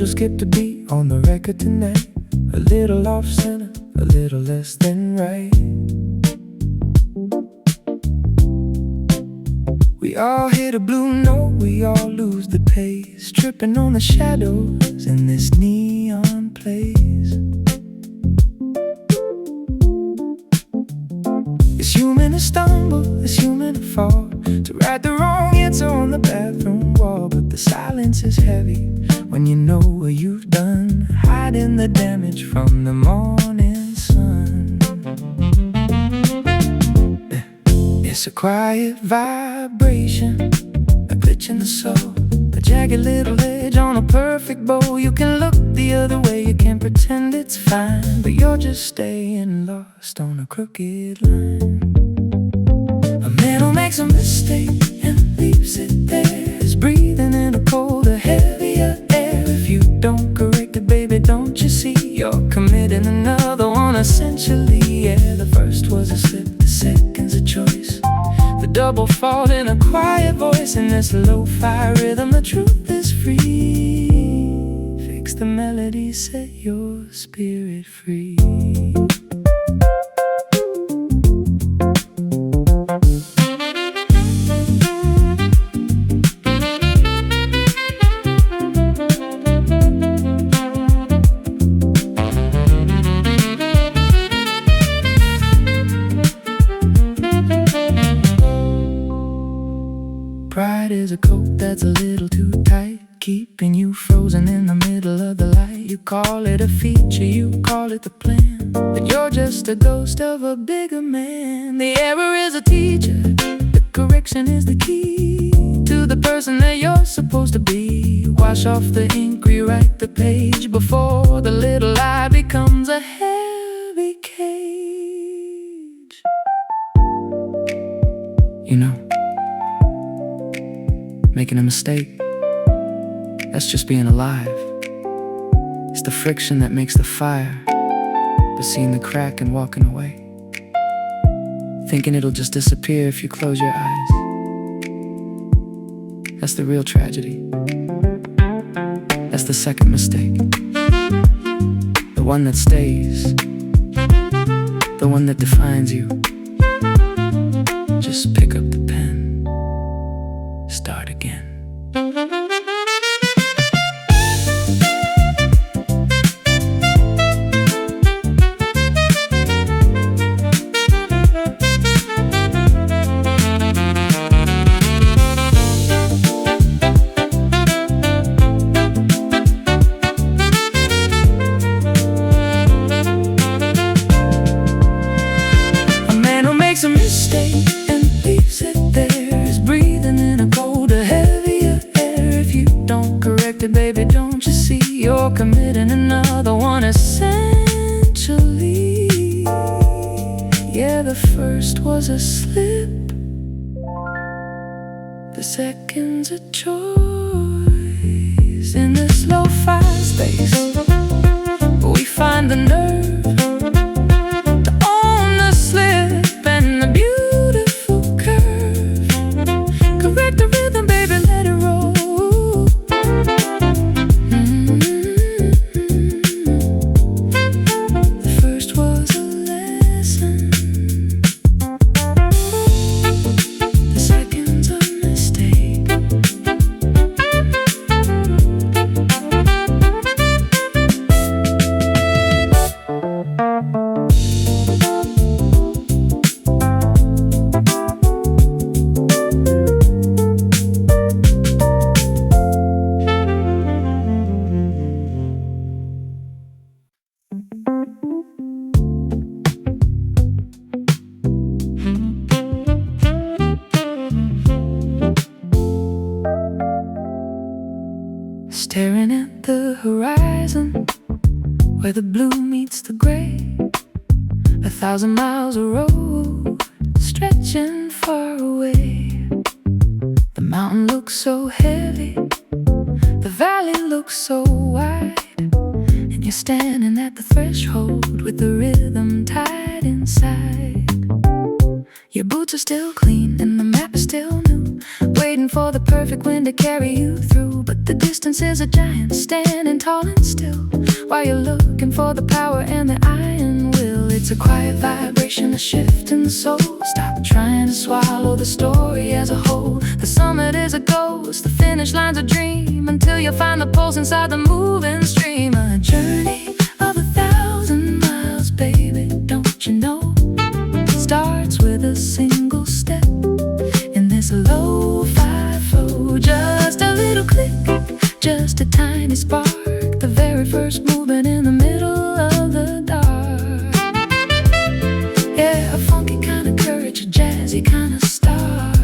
Skipped a beat on the record tonight. A little off center, a little less than right. We all hit a blue note, we all lose the pace, tripping on the shadows in this neon place. It's human to stumble, it's human to fall, to write the wrong answer on the bathroom wall. But the silence is heavy when you know what you've done, hiding the damage from the morning sun. It's a quiet vibration, a glitch in the soul, a jagged little edge on a perfect bow. You can look the other way, you can pretend it's fine, but you're just staying lost on a crooked line. A man who makes a mistake and leaves it there is breathing in a colder, heavier air. If you don't correct it, baby, don't you see? You're committing another one, essentially. Yeah, the first was a slip, the second's a choice. The double fault in a quiet voice in this lo-fi rhythm. The truth is free. Fix the melody, set your spirit free. Pride is a coat that's a little too tight, keeping you frozen in the middle of the light. You call it a feature, you call it the plan, but you're just a ghost of a bigger man. The error is a teacher, the correction is the key to the person that you're supposed to be. Wash off the ink, rewrite the page before the little lie becomes a heavy cage. You know, making a mistake, that's just being alive. It's the friction that makes the fire, but seeing the crack and walking away, thinking it'll just disappear if you close your eyes. That's the real tragedy. That's the second mistake, the one that stays, the one that defines you. Just pick up the pen, start again. A man who makes a mistake and leaves it there is breathing in a colder, heavier air. If you don't correct it, baby, don't you see? You're committing another one, essentially. Yeah, the first was a slip, the second's a choice. In this lo-fi space, we find the nerve to own the slip and the beautiful curve. Correct the rhythm, baby, let it roll. The first was a lesson, the second's a mistake. Staring at the horizon, where the blue meets the gray. 1,000 miles of road stretching far away. mountain looks so heavy, the valley looks so wide, and you're standing at the threshold with the rhythm tied inside. Your boots are still clean and the map is still new, waiting for the perfect wind to carry you through. But the distance is a giant standing tall and still, while you're looking for the power and the iron will. It's a quiet vibration, a shift in the soul. Stop trying to swallow the story as a whole. The summit is a ghost, the finish line's a dream, until you find the pulse inside the moving stream. A journey of 1,000 miles, baby, don't you know? It starts with a single step in this lo-fi flow. Just a little click, just a tiny spark, the very first movement in the middle of the dark. Yeah, a funky kind of courage, a jazzy kind of start,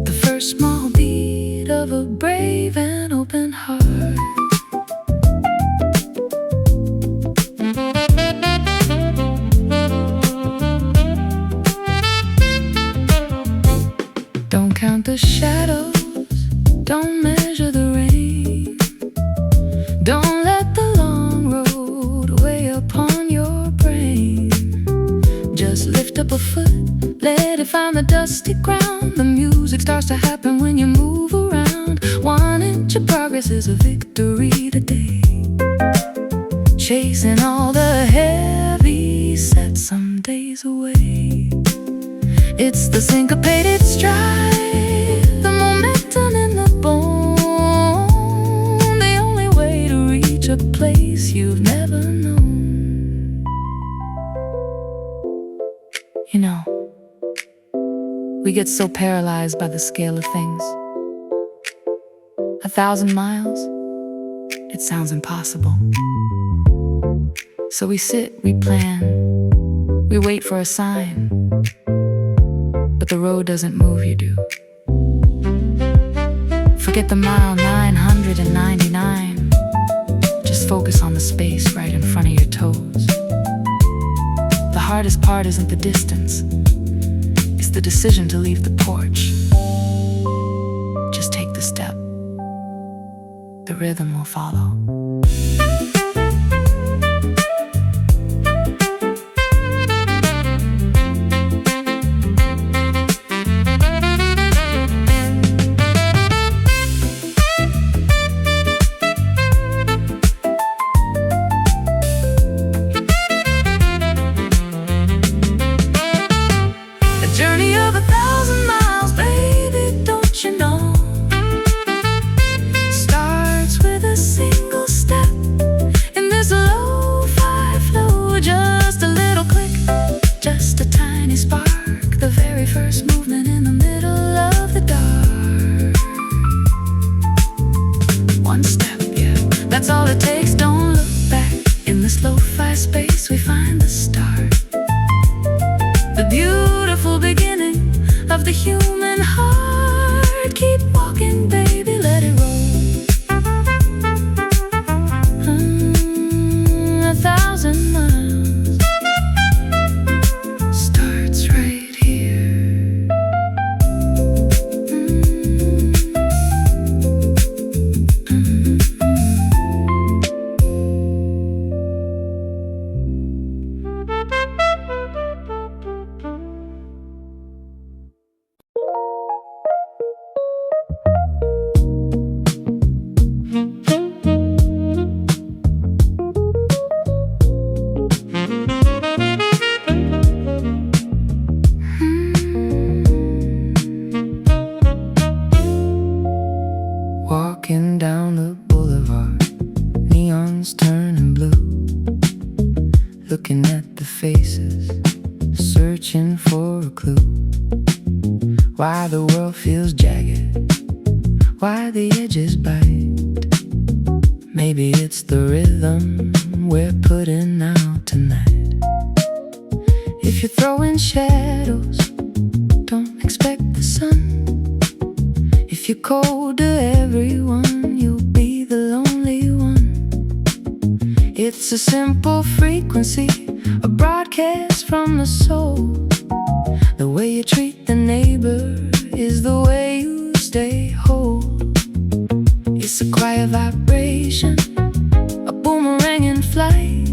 the first small beat of a brave and open heart. Don't count the shadows, don't measure the rain, don't let the long road weigh upon your brain. Just lift up a foot, let it find the dusty ground. The music starts to happen when you move around. 1 inch of progress is a victory today, chasing all the heavy sets some days away. It's the syncopated stride, the momentum in the bone, the only way to reach a place you've never known. You know, we get so paralyzed by the scale of things. 1,000 miles, it sounds impossible. So we sit, we plan, we wait for a sign, but the road doesn't move, you do. Forget the mile 999. Just focus on the space right in front of your toes. The hardest part isn't the distance, it's the decision to leave the porch. Just take the step, the rhythm will follow. Journey of 1,000 miles, baby, don't you know? Starts with a single step in this lo-fi flow. Just a little click, just a tiny spark, the very first movement in the middle of the dark. 1 step, yeah, that's all it takes. Don't look back. In this lo-fi space we find the start, the beautiful beginning of the human heart. Keep walking, baby, let it roll. 1,000 miles starts right here. Walking down the boulevard, neons turning blue, looking at the faces, searching for a clue. Why the world feels jagged, why the edges bite. Maybe it's the rhythm we're putting out tonight. If you're throwing shadows, don't expect the sun. If you're cold to everyone, you'll be the lonely one. It's a simple frequency, a broadcast from the soul. The way you treat the neighbor is the way vibration, a boomerang in flight.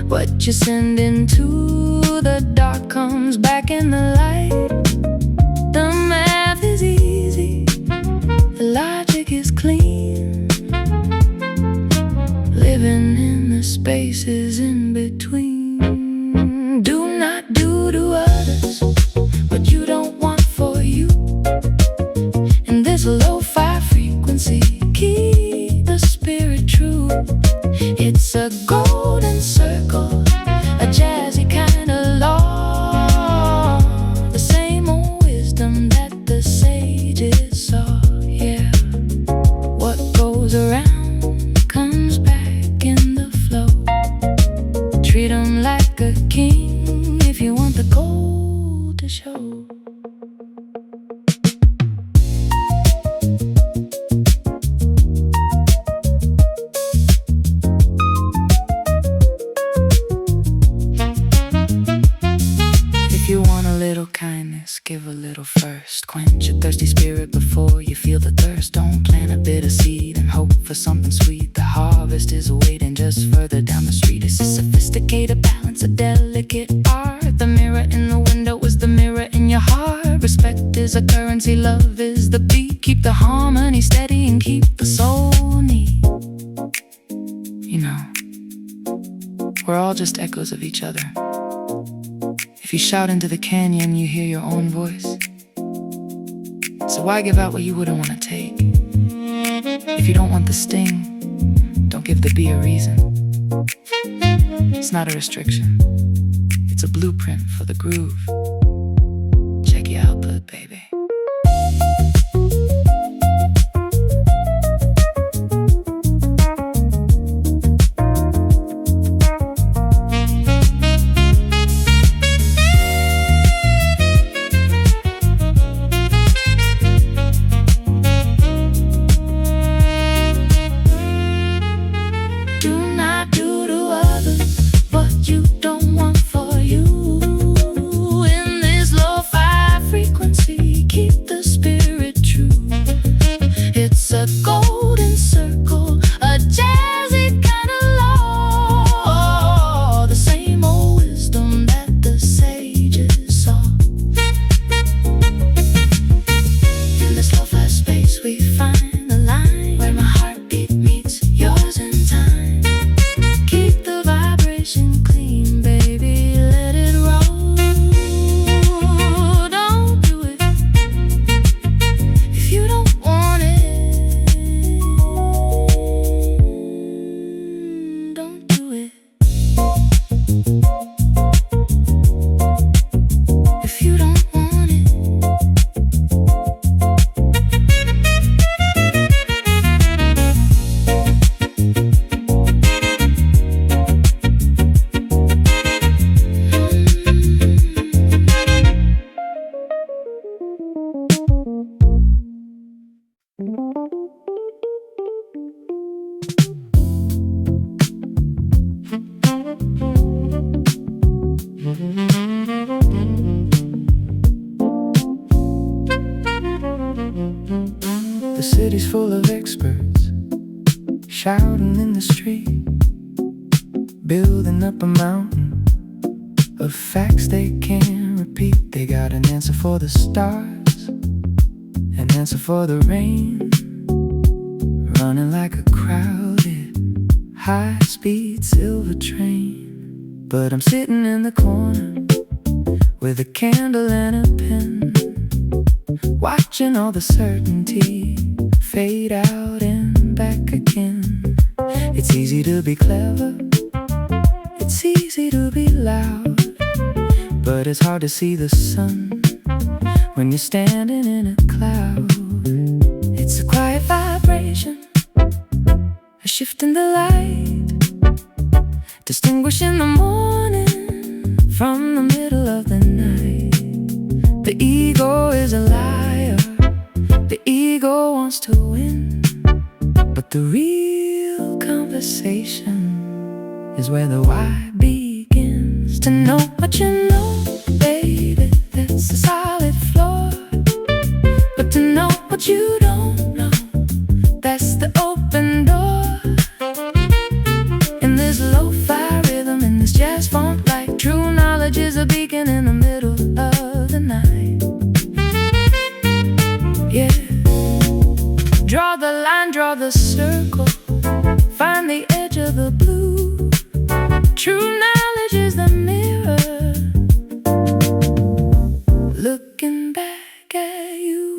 What you send into the dark comes back in the light. The math is easy, the logic is clean. Living in the spaces in between. Do not do to others what you don't want for you. In this lo-fi frequency, keep the spirit true. It's a golden circle, a jazzy kind of law. The same old wisdom that the sages saw. Yeah, what goes around comes back in the flow. Treat 'em like a king if you want the gold to show. Give a little first. Quench a thirsty spirit before you feel the thirst. Don't plant a bitter seed and hope for something sweet. The harvest is waiting just further down the street. It's a sophisticated balance, a delicate art. The mirror in the window is the mirror in your heart. Respect is a currency, love is the beat. Keep the harmony steady and keep the soul neat. You know, we're all just echoes of each other. If you shout into the canyon, you hear your own voice. So why give out what you wouldn't want to take? If you don't want the sting, don't give the bee a reason. It's not a restriction. It's a blueprint for the groove. Check your output, baby. A golden circle, a jazzy kind of law. The same old wisdom that the sages saw. In this lo-fi space we find the line where my heartbeat meets yours in time. Keep the vibration clean, baby, let it roll. Don't do it if you don't want it. The city's full of experts shouting in the street, building up a mountain of facts they can't repeat. They got an answer for the stars, an answer for the rain, running like a crowded high-speed silver train. But I'm sitting in the corner with a candle and a pen, watching all the certainty fade out and back again. It's easy to be clever, it's easy to be loud, but it's hard to see the sun when you're standing in a cloud. It's a quiet vibration, a shift in the light, distinguishing the morning from the middle of the night. The ego is a liar, the ego wants to win, but the real conversation is where the why begins. To know what you know, baby, that's a solid floor. But to know what you don't know, that's the open Draw the circle, find the edge of the blue. True knowledge is the mirror looking back at you.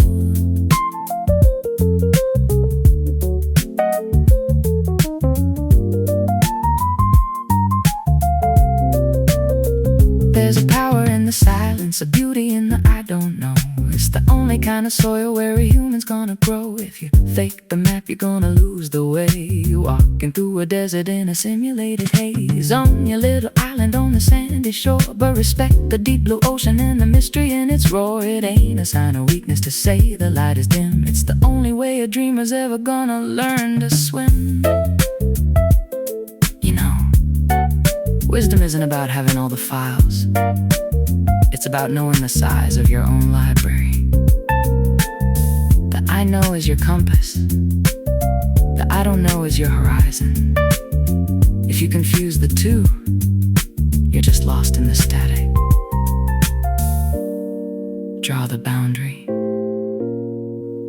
There's a power in the silence, a beauty in the I don't know. It's the only kind of soil where a human's gonna grow. If you fake the map, you're gonna lose the way. You're walking through a desert in a simulated haze, on your little island on the sandy shore. But respect the deep blue ocean and the mystery in its roar. It ain't a sign of weakness to say the light is dim. It's the only way a dreamer's ever gonna learn to swim. You know, wisdom isn't about having all the files. It's about knowing the size of your own library. The I know is your compass. The I don't know is your horizon. If you confuse the two, you're just lost in the static. Draw the boundary.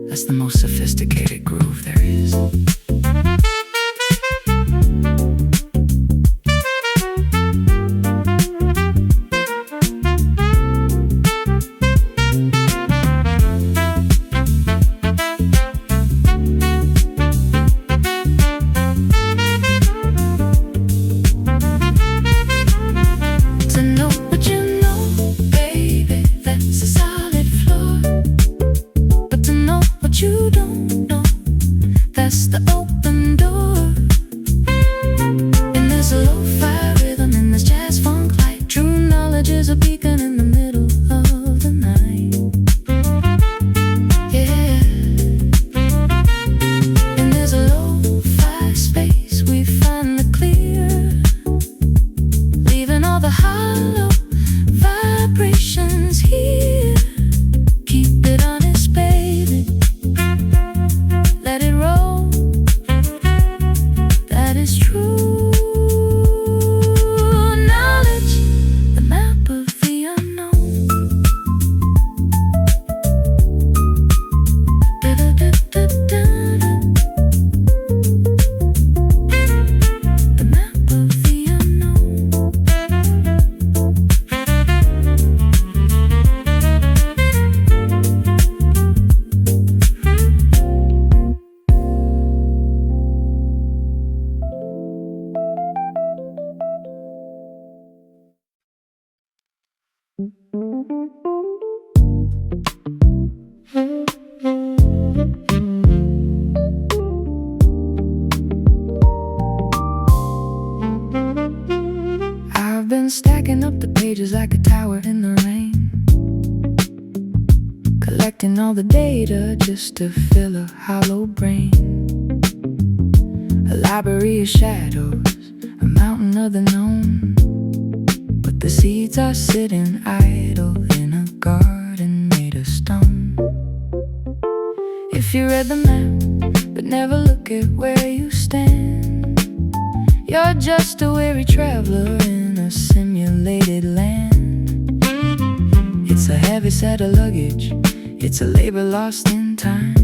That's the most sophisticated groove there is. That's the open door. And there's a lo-fi rhythm in this jazz funk light. True knowledge is a beacon in the middle of the night. Yeah. And there's a lo-fi space we find the clear, leaving all the hollow vibrations here. Keep it honest, baby. Let it roll. That is true knowledge, the map of the unknown. The map of the unknown. I've been stacking up the pages like a tower in the rain, collecting all the data just to fill a hollow brain. A library of shadows, a mountain of the known, but the seeds are sitting idle in a garden made of stone. If you read the map but never look at where you stand, you're just a weary traveler in a simulated land. It's a heavy set of luggage, it's a labor lost in time,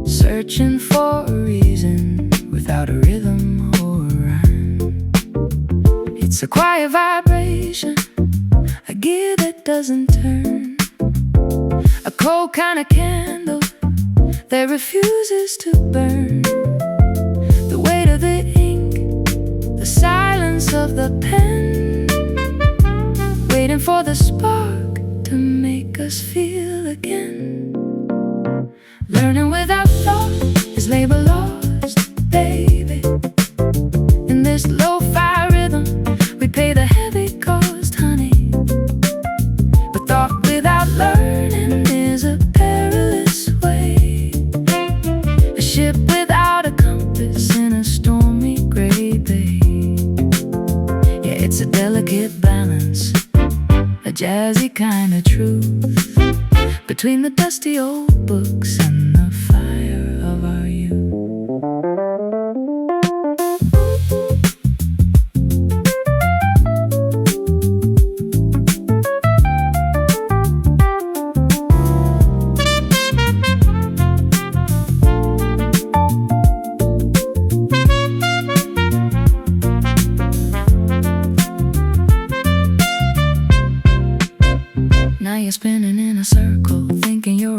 searching for a reason without a rhythm or a rhyme. It's a quiet vibration, a gear that doesn't turn, a cold kind of candle that refuses to burn. The weight of the ink, the silence of the pen, waiting for the spark to make us feel again. Learning without thought is labor lost, baby. In this lo-fi rhythm, we pay the heavy cost, honey. But thought without learning is a perilous way, a ship without a compass in a stormy gray bay. Yeah, it's a delicate balance, a jazzy kind of truth, between the dusty old books and the fire of our youth.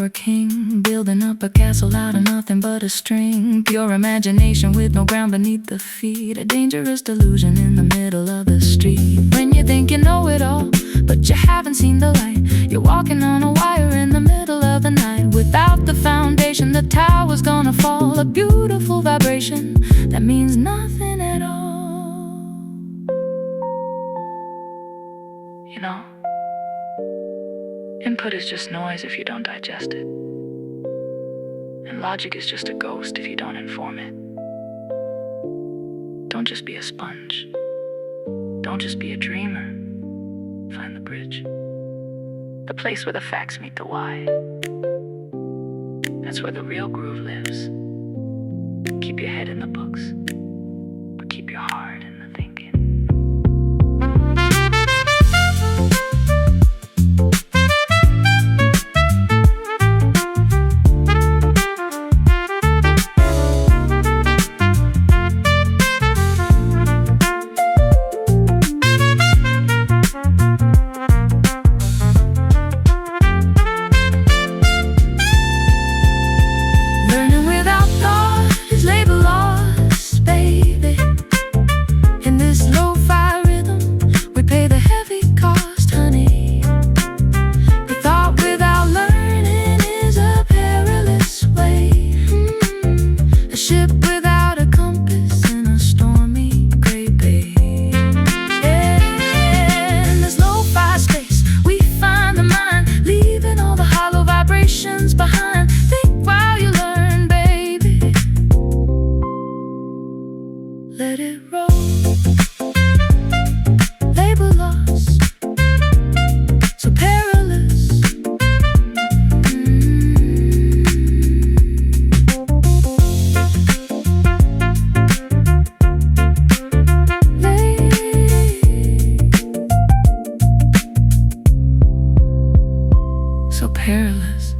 a king, building up a castle out of nothing but a string. Pure imagination with no ground beneath the feet. A dangerous delusion in the middle of the street. When you think you know it all, but you haven't seen the light. You're walking on a wire in the middle of the night. Without the foundation, the tower's gonna fall. A beautiful vibration that means nothing at all. You know, input is just noise if you don't digest it. And logic is just a ghost if you don't inform it. Don't just be a sponge. Don't just be a dreamer. Find the bridge. The place where the facts meet the why. That's where the real groove lives. Keep your head in the books, but keep your heart in the thinking. Let it roll. Label lost, so perilous. So perilous.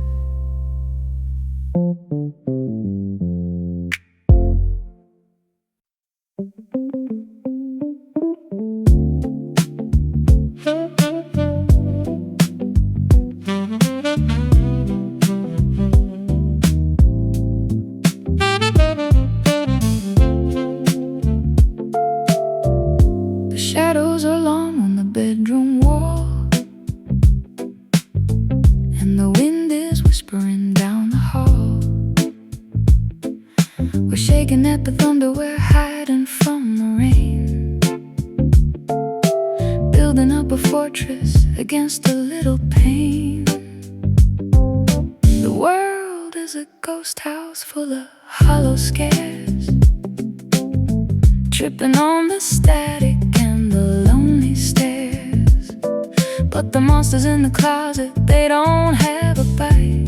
The shadows are long on the bedroom wall, and the wind is whispering down the hall. We're shaking at the thunder, we're hiding from the rain, building up a fortress against a little pain. The world is a ghost house full of hollow scares, tripping on the static and the lonely stairs. But the monsters in the closet, they don't have a bite.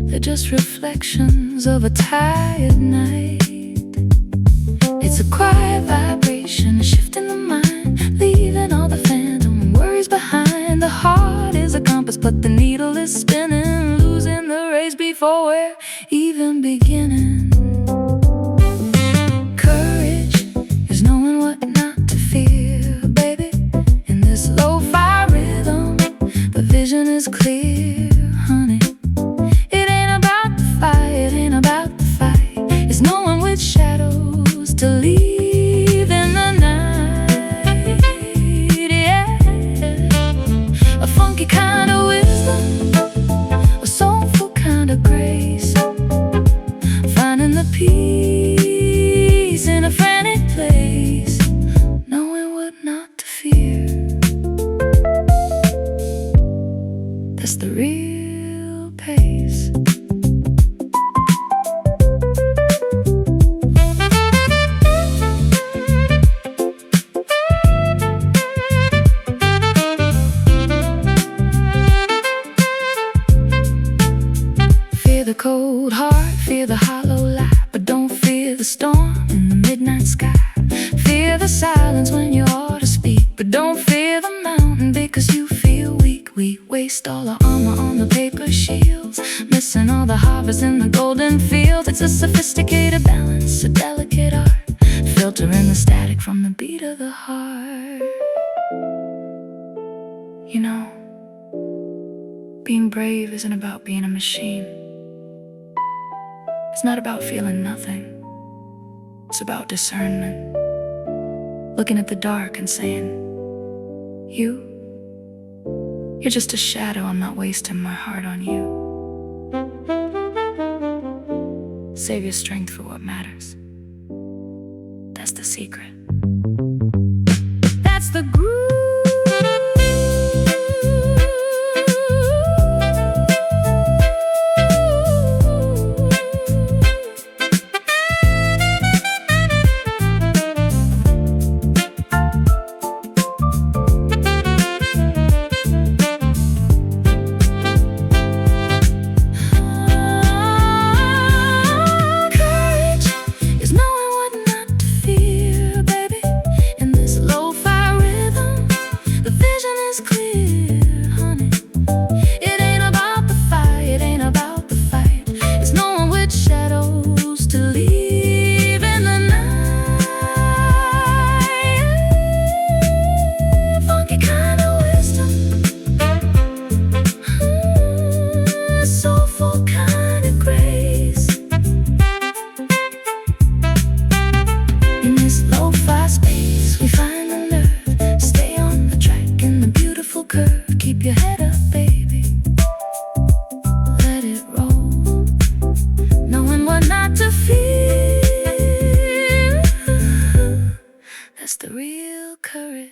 They're just reflections of a tired night. It's a quiet vibration, a shift in the mind, leaving all the phantom worries behind. The heart is a compass, but the needle is spinning, losing the race before we're even beginning. Courage is knowing what not to fear, baby. In this lo-fi rhythm, the vision is clear, honey. It ain't about the fight, it ain't about the fight. It's knowing which shadows to leave in the night, yeah. A funky kind of wisdom, a soulful kind of grace, finding the peace in a frantic place, knowing what not to fear. That's the real pace. Fear the cold heart, fear the hollow light, but don't fear the storm in the midnight sky. Fear the silence when you ought to speak, but don't fear the mountain because you feel weak. We waste all our armor on the paper shields, missing all the harvest in the golden fields. It's a sophisticated balance, a delicate art, filtering the static from the beat of the heart. You know, Being brave isn't about being a machine. It's not about feeling nothing. It's about discernment. Looking at the dark and saying, You're just a shadow, I'm not wasting my heart on you. Save your strength for what matters. That's the secret. That's the groove. Keep your head up, baby. Let it roll. Knowing what not to feel. That's the real courage.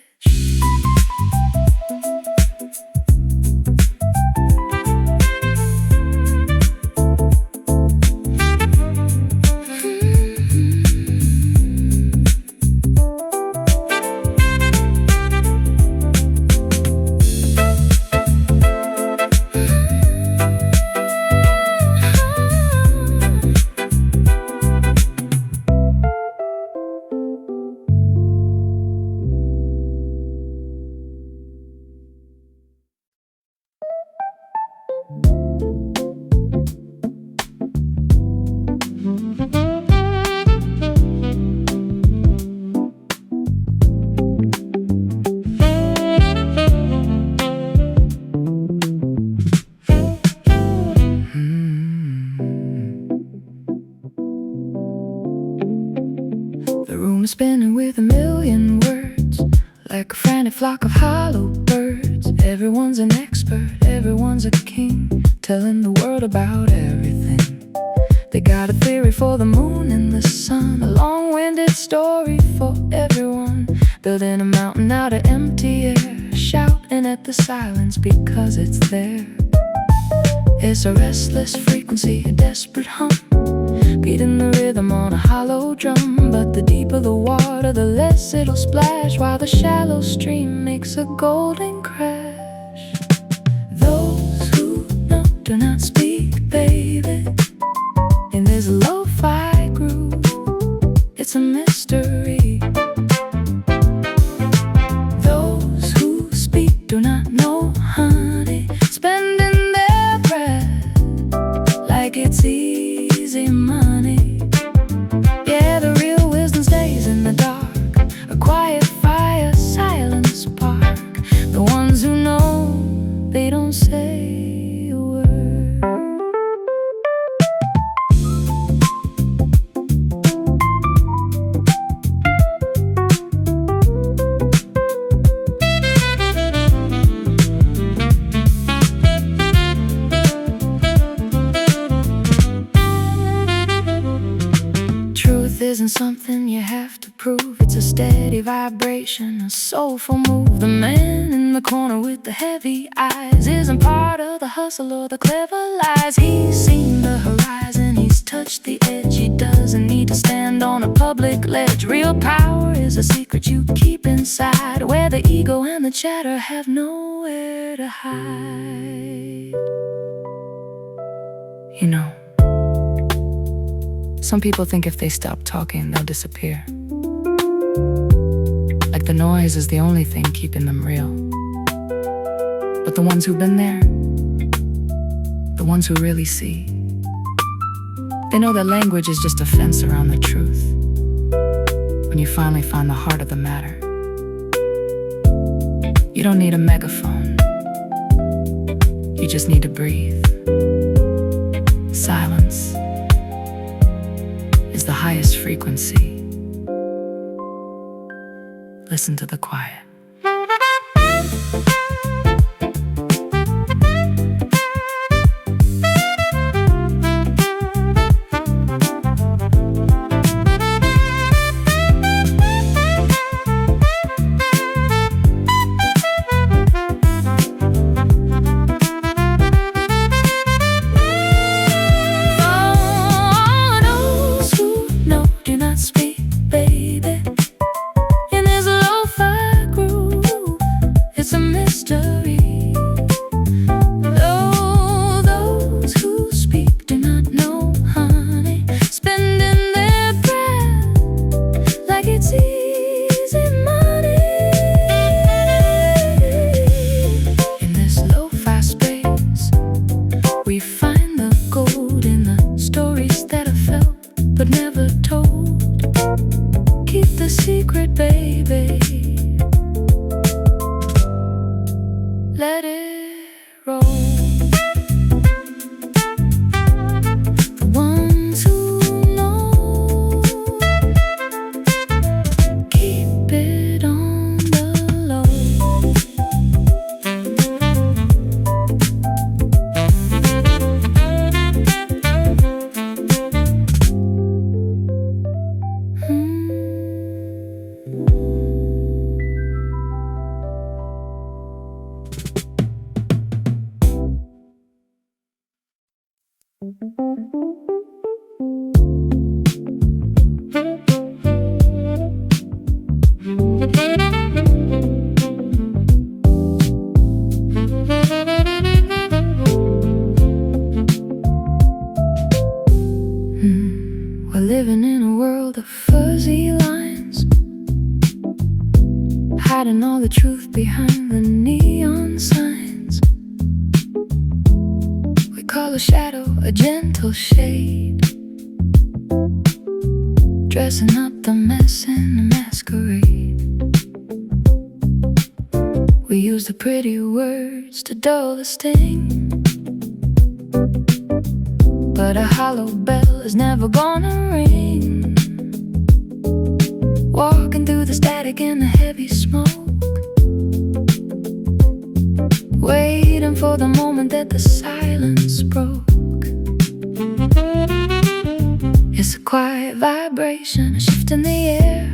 Spinning with a million words, like a frantic flock of hollow birds. Everyone's an expert, everyone's a king, telling the world about everything. They got a theory for the moon and the sun, a long-winded story for everyone. Building a mountain out of empty air, shouting at the silence because it's there. It's a restless frequency, a desperate hum, beating the rhythm on a hollow drum. But the deeper the water, the less it'll splash, while the shallow stream makes a golden crash. Those who know do not speak, baby. And there's a lo-fi groove, it's a mystery. Those who speak do not know, honey, spending their breath like it's easy money. Yeah, the real wisdom stays in the dark, a quiet fire, silent spark. The ones who know, they don't say a word. Truth isn't something you have to prove. It's a steady vibration, a soulful move. The man in the corner with the heavy eyes isn't part of the hustle or the clever lies. He's seen the horizon, he's touched the edge. He doesn't need to stand on a public ledge. Real power is a secret you keep inside, where the ego and the chatter have nowhere to hide. You know, some people think if they stop talking, they'll disappear. Like the noise is the only thing keeping them real. But the ones who've been there, the ones who really see, they know that language is just a fence around the truth. When you finally find the heart of the matter, you don't need a megaphone. You just need to breathe. Silence is the highest frequency. Listen to the quiet. Let it roll. The ones who know, keep it on the low. We're living in a world of fuzzy lines, hiding all the truth behind the neon signs. We call a shadow a gentle shade, dressing up the mess in a masquerade. We use the pretty words to dull the sting, but a hollow bell is never gonna ring. Walking through the static and the heavy smoke, waiting for the moment that the silence broke. It's a quiet vibration, a shift in the air,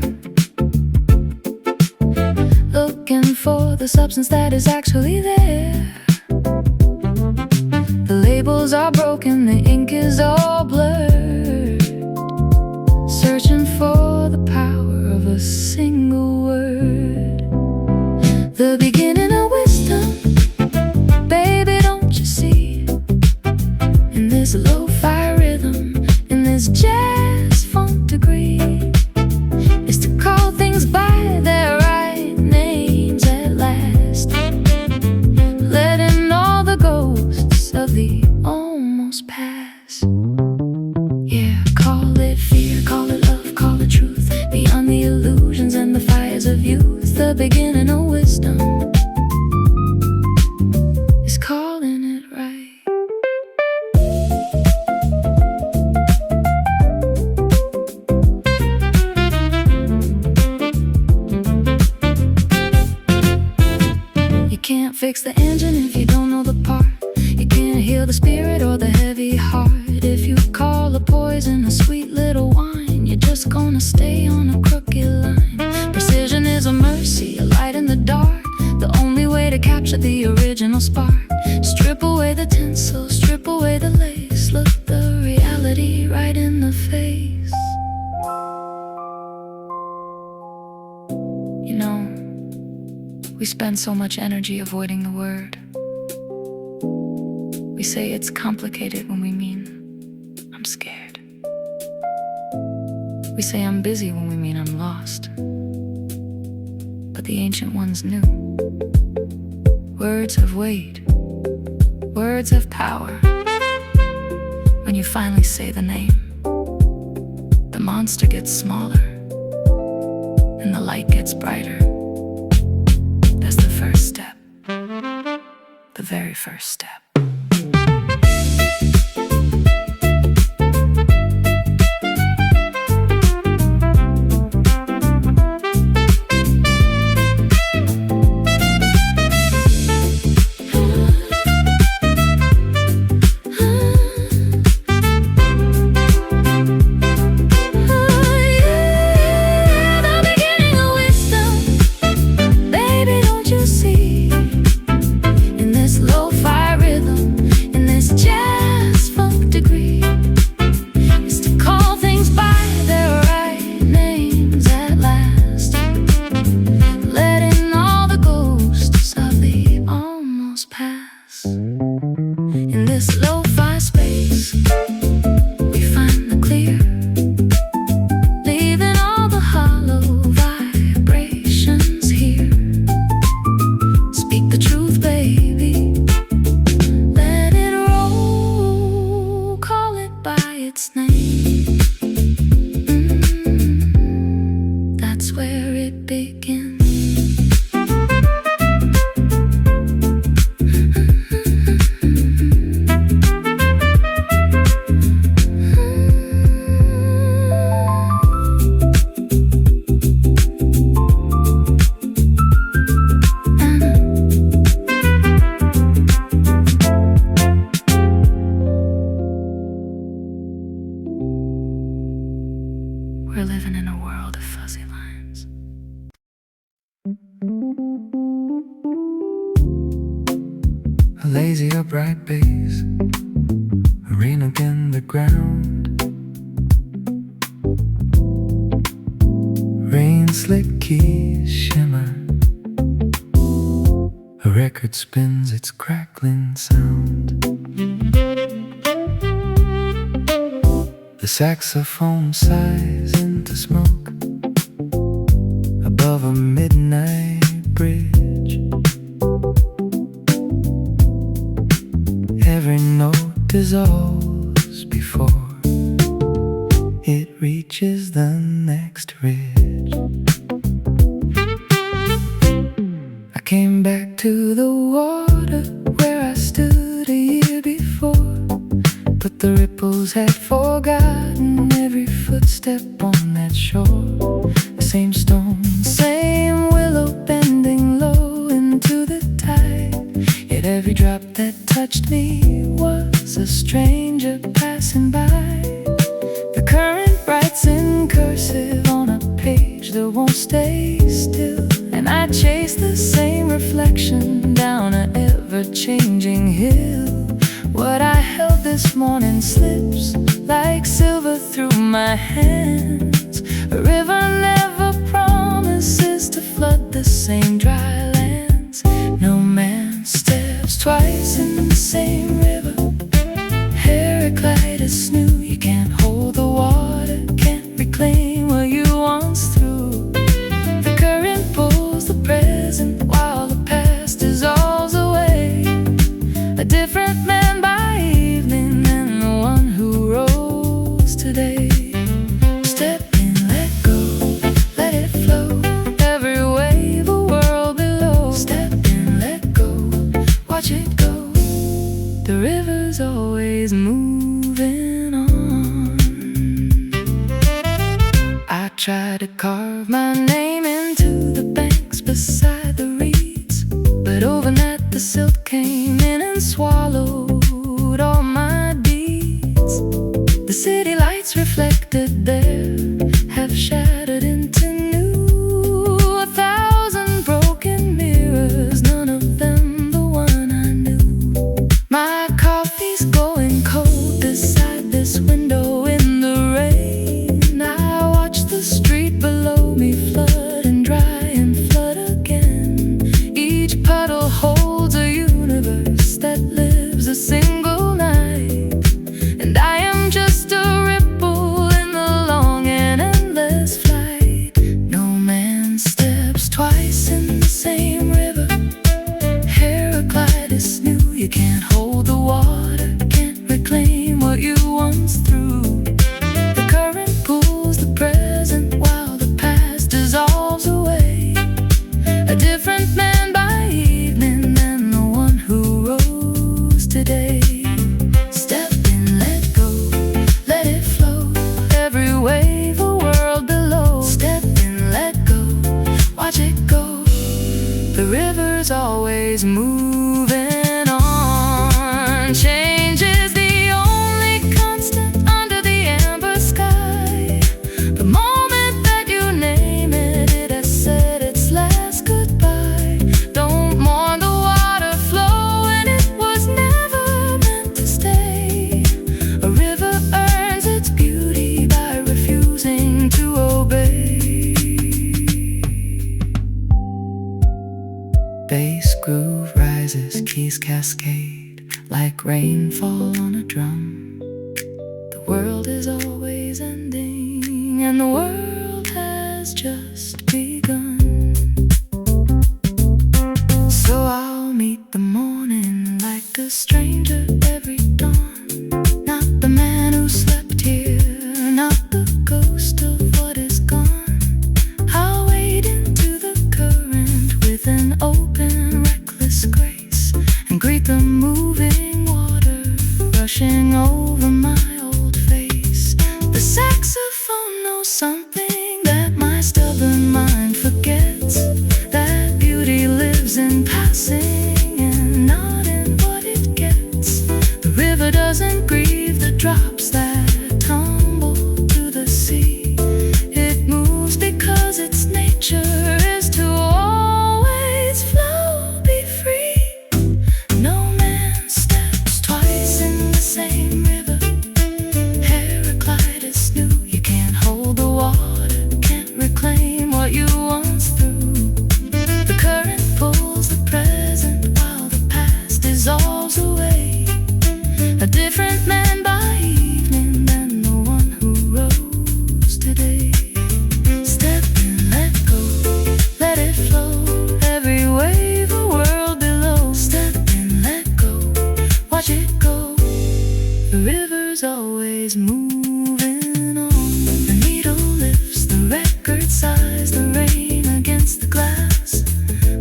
looking for the substance that is actually there. The labels are broken, the ink is all blurred, searching for the power of a single word. The beginning of wisdom, baby, don't you see? In this lo-fi rhythm, in this jazz funk degree, is to call things by their right names at last, letting all the ghosts of the almost pass. Yeah, call it fear, call it love, call it truth, beyond the illusions and the fires of youth. The beginning of wisdom is calling it right. You can't fix the engine if you don't know the part. You can't heal the spirit or the heavy heart. If you call a poison a sweet little wine, you're just gonna stay on a crooked line. Precision is a mercy, a light in the dark, the only way to capture the original spark. Strip away the tinsel, strip away the lace, look the reality right in the face. You know, we spend so much energy avoiding the word. We say it's complicated when we mean I'm scared. We say I'm busy when we mean I'm lost. But the ancient ones knew. Words have weight. Words have power. When you finally say the name, the monster gets smaller and the light gets brighter. That's the first step. The very first step. this lo-fi space, we find the clear, leaving all the hollow vibrations here. Speak the truth, baby, let it roll, call it by its name. That's where it begins. We're living in a world of fuzzy lines. A lazy upright bass, a rain again the ground, rain slick keys shimmer, a record spins its crackling sound. The saxophone sighs into smoke above a midnight bridge. Every note dissolves before it reaches the next ridge. I came back to the water where I stood a year before, but the ripples had forgotten every footstep on that shore. The same stone, same willow bending low into the tide, yet every drop that touched me was a stranger passing by. The current writes in cursive on a page that won't stay still, and I chase the same reflection down an ever-changing hill. What I held this morning slips like silver through my hands. A river never promises to flood the same dry lands. No man steps twice in the same river. Heraclitus knew you can't hold the water, can't reclaim what you once threw. The current pulls the present while the past dissolves away. A different man by evening than the one who rose today. Step in, let go, let it flow. Every wave, a world below. Step in, let go, watch it go. The river's always moving on. I try to carve my name into the banks beside the reeds, but overnight the silt came in and swallowed all my deeds. The city lights reflected there have shattered into new. 1,000 broken mirrors, none of them the one I knew. My coffee's going cold beside this window in the rain. I watch the street below me flood and dry and flood again. Each puddle holds a universe that lives a single night, and I am just a ripple in the long and endless flight. No man steps twice in the same river. Heraclitus knew you can't hold the water, can't reclaim what you once threw. The current pulls the present while the past dissolves away. A different man by evening than the one who rose today. Step in, let go, let it flow. Every wave, a world below. Step in, let go, watch it go. The river's always moving on. Change is the only constant under the amber sky. The moment that you name it, it has said its last goodbye. Don't mourn the water flow, and it was never meant like rainfall on a drum. The world is always ending, and the world has just begun. So I'll meet the morning like a stranger every dawn. Not the man who slept here, not the ghost of what is gone. I'll wade into the current with an open, reckless grace, and greet the moving water rushing over my old face. The saxophone knows something that my stubborn mind forgets, that beauty lives in passing and not in what it gets. The river doesn't grieve the drops that tumble to the sea. It moves because its nature is to always flow, be free. No man steps twice in the same river. Heraclitus knew you can't hold the water, can't reclaim what you once threw. The current pulls the present while the past dissolves away. A different man by evening than the one who rose today. Step in, let go, let it flow. Every wave a world below. Step in, let go, watch it go. The river's always moving on. The needle lifts, the record sighs, the rain against the glass.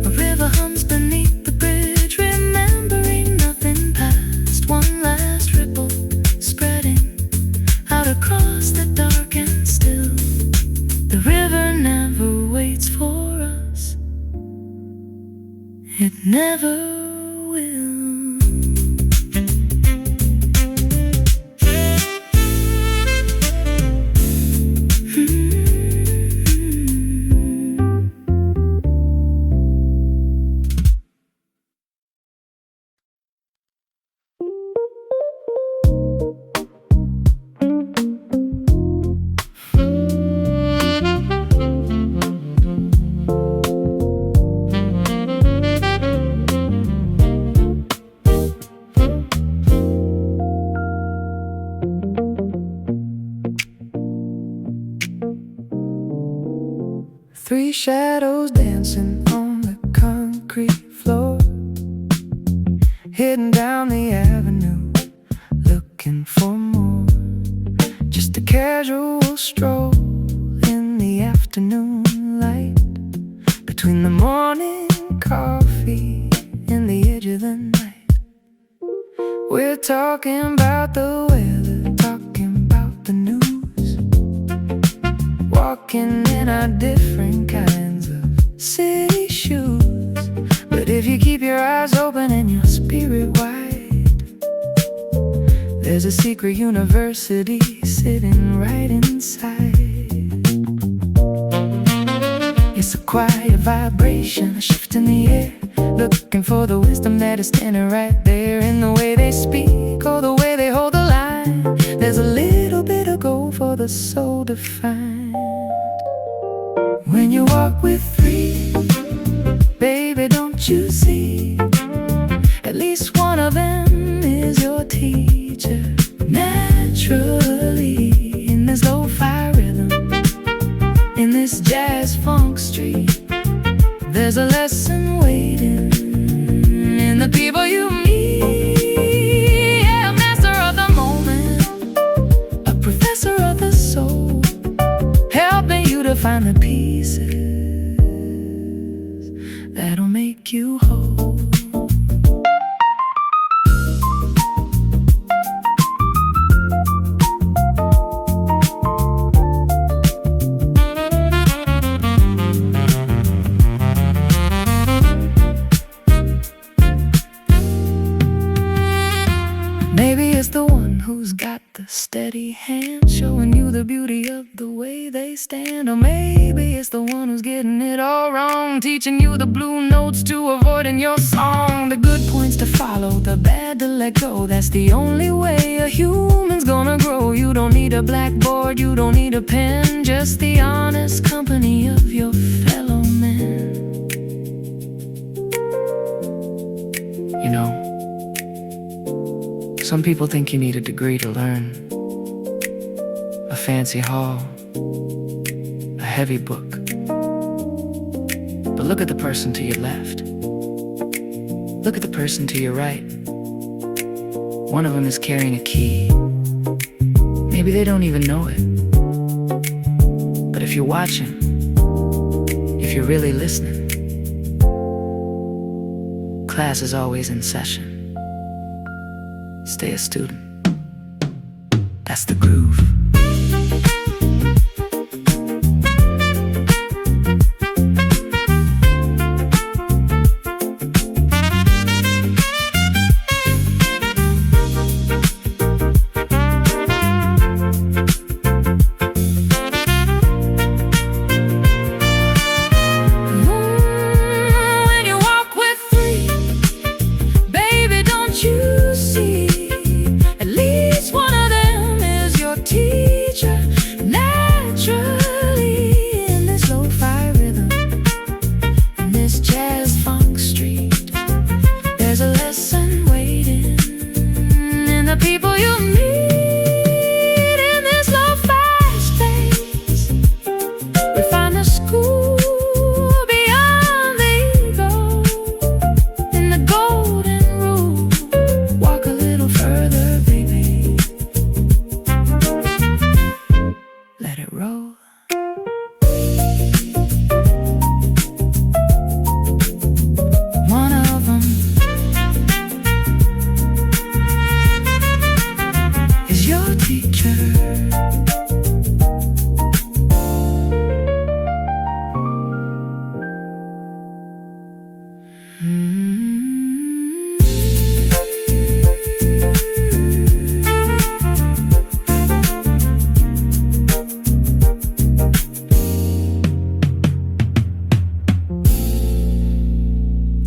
A river hums beneath the bridge, remembering nothing past. One last ripple spreading out across the dark and still. The river never waits for us, it never will. Three shadows dancing on the concrete floor, heading down the avenue, looking for more. Just a casual stroll in the afternoon light, between the morning coffee and the edge of the night. We're talking about the weather, talking about the news, walking in our different kinds of city shoes. But if you keep your eyes open and your spirit wide, there's a secret university sitting right inside. It's a quiet vibration, a shift in the air, looking for the wisdom that is standing right there, in the way they speak or the way they hold the line. There's a little bit of gold for the soul to find. When you walk with three, baby, don't you see? At least one of them is your teacher. Naturally, in this lo-fi rhythm, in this jazz funk street, there's a lesson waiting in the people you meet. Yeah, a master of the moment, a professor of the soul, helping you to find the pieces that'll make you whole. Maybe it's the one who's got the steady hand, showing you the beauty of the way they stand. Or maybe it's the one who's getting it all wrong, teaching you the blue notes to avoid in your song. The good points to follow, the bad to let go. That's the only way a human's gonna grow. You don't need a blackboard, you don't need a pen, just the honest company of your fellow men. You know, Some people think you need a degree to learn, a fancy hall, a heavy book. But look at the person to your left. Look at the person to your right. One of them is carrying a key. Maybe they don't even know it. But if you're watching, if you're really listening, class is always in session. Stay a student. That's the groove.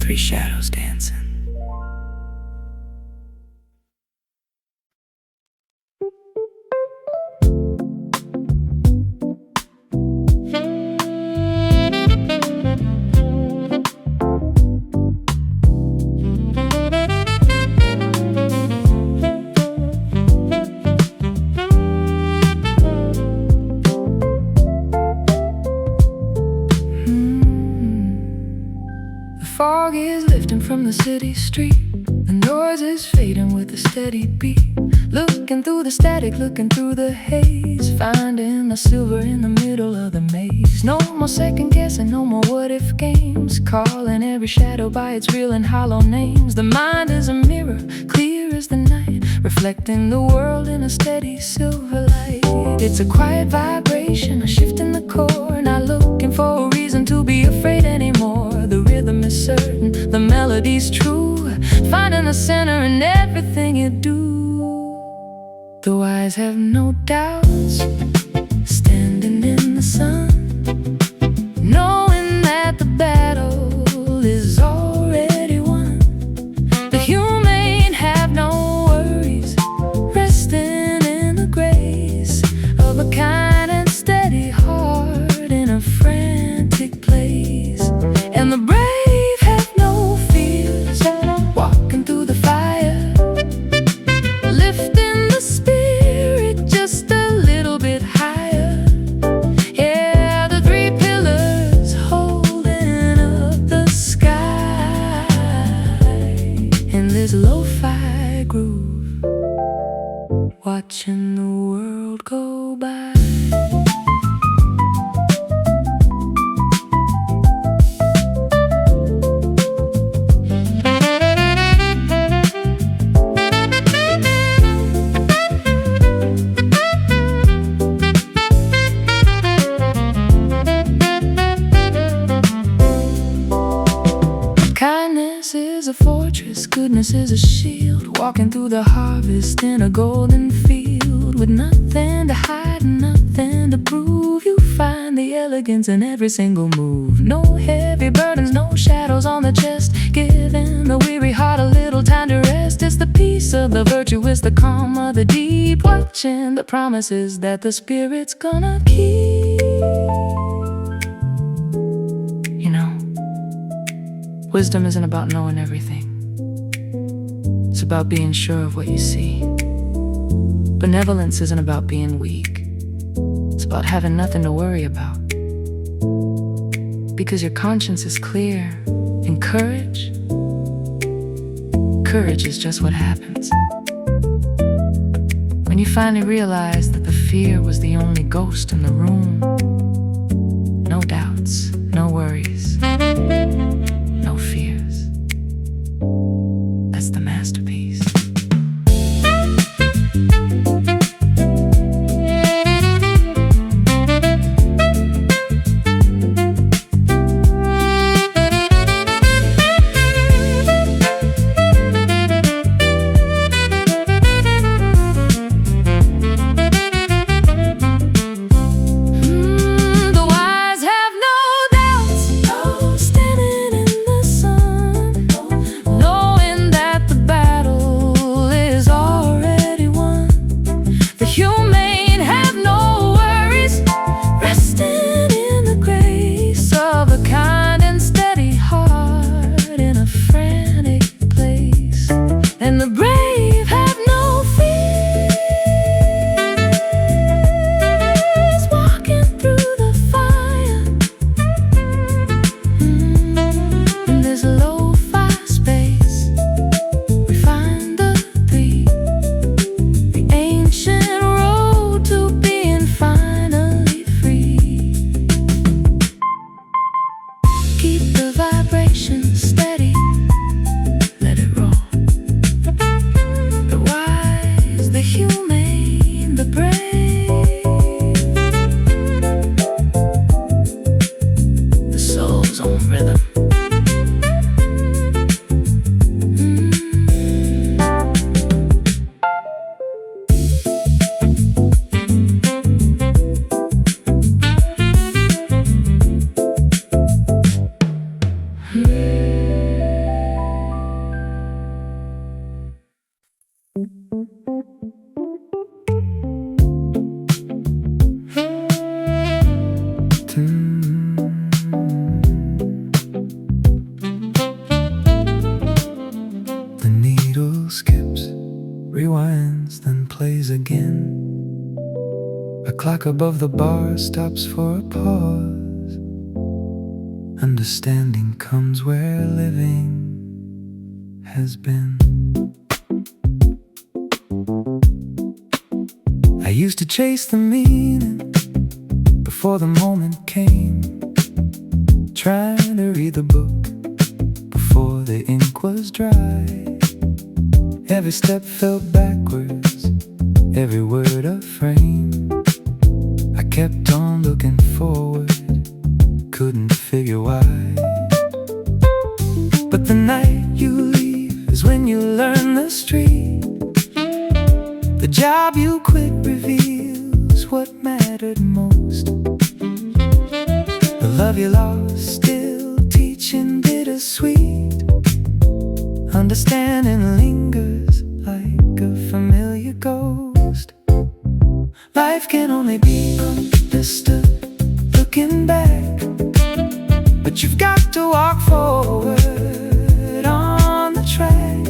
Three shadows dancing. Fog is lifting from the city street. The noise is fading with a steady beat. Looking through the static, looking through the haze, finding the silver in the middle of the maze. No more second guessing, no more what if games, calling every shadow by its real and hollow names. The mind is a mirror, clear as the night, reflecting the world in a steady silver light. It's a quiet vibration, a shift in the core, not looking for a reason to be afraid anymore. The rhythm is certain, the melody's true, finding the center in everything you do. The wise have no doubts, standing in the sun, knowing that the battle is already won. The humane have no worries, resting in the grace of a kind and steady heart in a frantic place. And the brave have no fears, walking through the fire, lifting the spirit just a little bit higher. Yeah, the three pillars holding up the sky in this lo-fi groove, watching the world go by. Kindness is a fortress, goodness is a shield, walking through the harvest in a golden field. With nothing to hide and nothing to prove, you find the elegance in every single move. No heavy burdens, no shadows on the chest, giving the weary heart a little time to rest. It's the peace of the virtuous, the calm of the deep, watching the promises that the spirit's gonna keep. You know, wisdom isn't about knowing everything. It's about being sure of what you see. Benevolence isn't about being weak. It's about having nothing to worry about. Because your conscience is clear, and courage is just what happens. When you finally realize that the fear was the only ghost in the room, no doubts, no worries, no fears. That's the masterpiece. Above the bar stops for a pause. Understanding comes where living has been. I used to chase the meaning before the moment came, trying to read the book before the ink was dry. Every step felt backwards, every word a frame. Kept on looking forward, couldn't figure why. But the night you leave is when you learn the street. The job you quit reveals what mattered most. The love you lost still teaching bittersweet. Understanding lingers like a familiar ghost. Life can only be understood looking back, but you've got to walk forward on the track.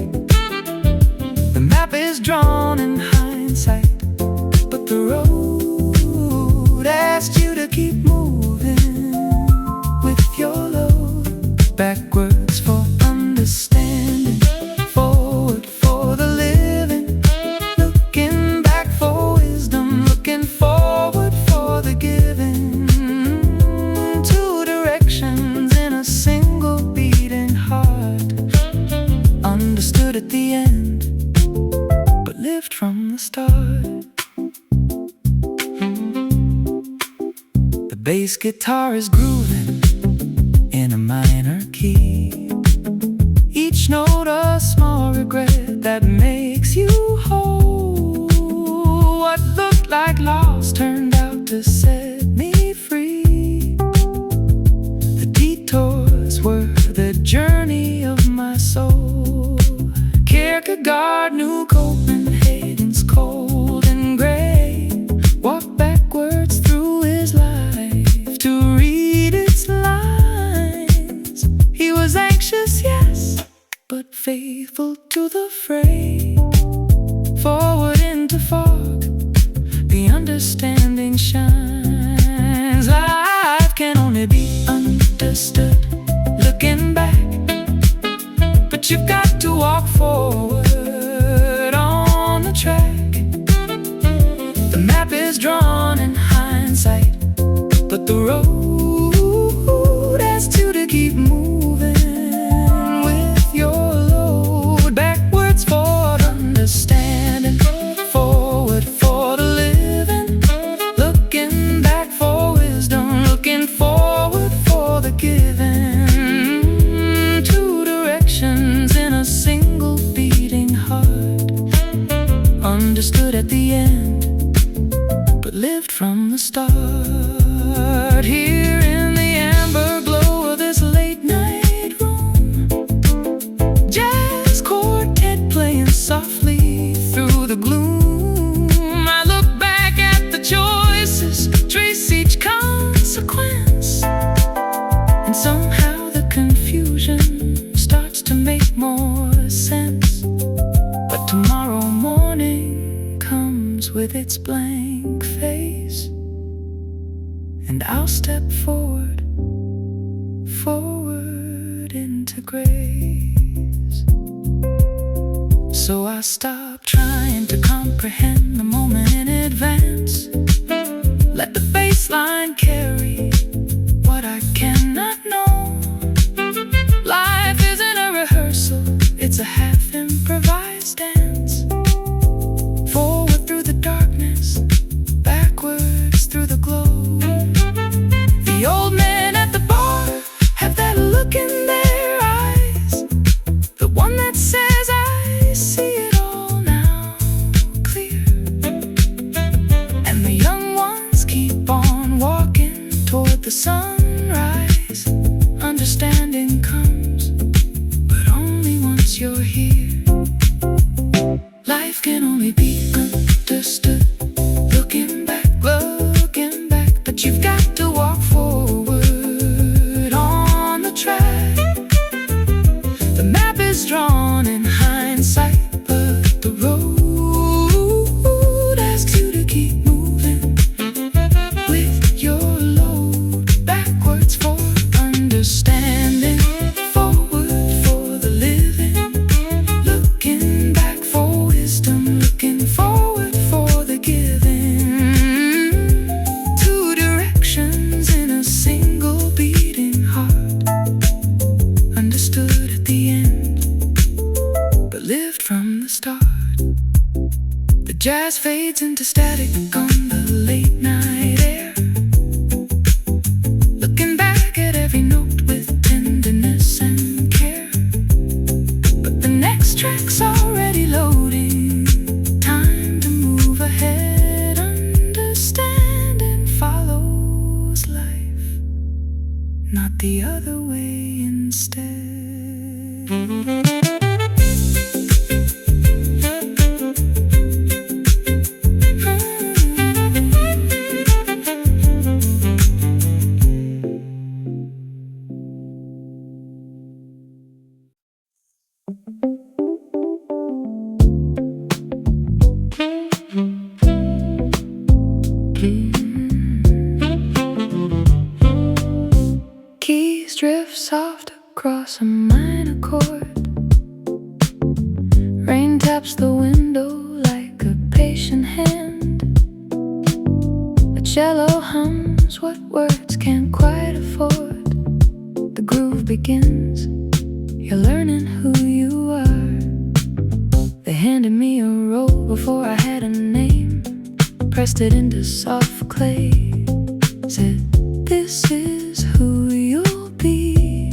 The map is drawn in hindsight, but the road asks you to keep moving with your load. Backwards for understanding, forward for the living. Looking back for wisdom, looking forward for the giving. Two directions in a single beating heart. Understood at the end, but lived from the start. The bass guitar is grooving in a minor key. Each note a small regret that makes you whole. What looked like loss turned out to set me free. The detours were the journey of my soul. Kierkegaard knew Copenhagen's cold and gray. Walked backwards through his life to read its lines. He was anxious, yes, but faithful to the phrase. understanding shines. Life can only be understood looking back, but you've got to walk forward on the track. The map is drawn in hindsight, but the road has to keep moving with your load. Backwards for understanding, forward for the living, looking back for wisdom, looking forward for the giving. Two directions in a single beating heart, understood at the end, but lived from the start. Here in the amber glow of this late night room, jazz quartet playing softly through the gloom. I look back at the choices, trace each consequence, and somehow the confusion starts to make more sense. But tomorrow morning comes with its blank face, and I'll step forward, forward into grace. So I stop trying to comprehend the moment in advance. Let the bass line carry what I cannot know. Life isn't a rehearsal, it's a half improvised dance. Forward through the darkness, backwards through the glow. The old men at the bar have that look in their eyes, the one that says I see it all now clear. And the young ones keep on walking toward the sunrise. Understanding comes, but only once you're here. Life can only be understood looking back, but you've got to walk forward on the track. The map is drawn in hindsight, but the road asks you to keep moving with your load. Backwards for understanding, forward for the living, looking back for wisdom, looking forward for the giving. Two directions in a single beating heart, understood at the end, but lived from the start. The jazz fades into static on the late night air, looking back at every note with tenderness and care. But the next track's already loading, time to move ahead. Understanding follows life, not the other way instead. Keys drift soft across a minor chord. Rain taps the window like a patient hand. A cello hums what words can't quite afford. The groove begins, you're learning who you are. They handed me a roll before I had a name, pressed it into soft clay, said, "This is who you'll be."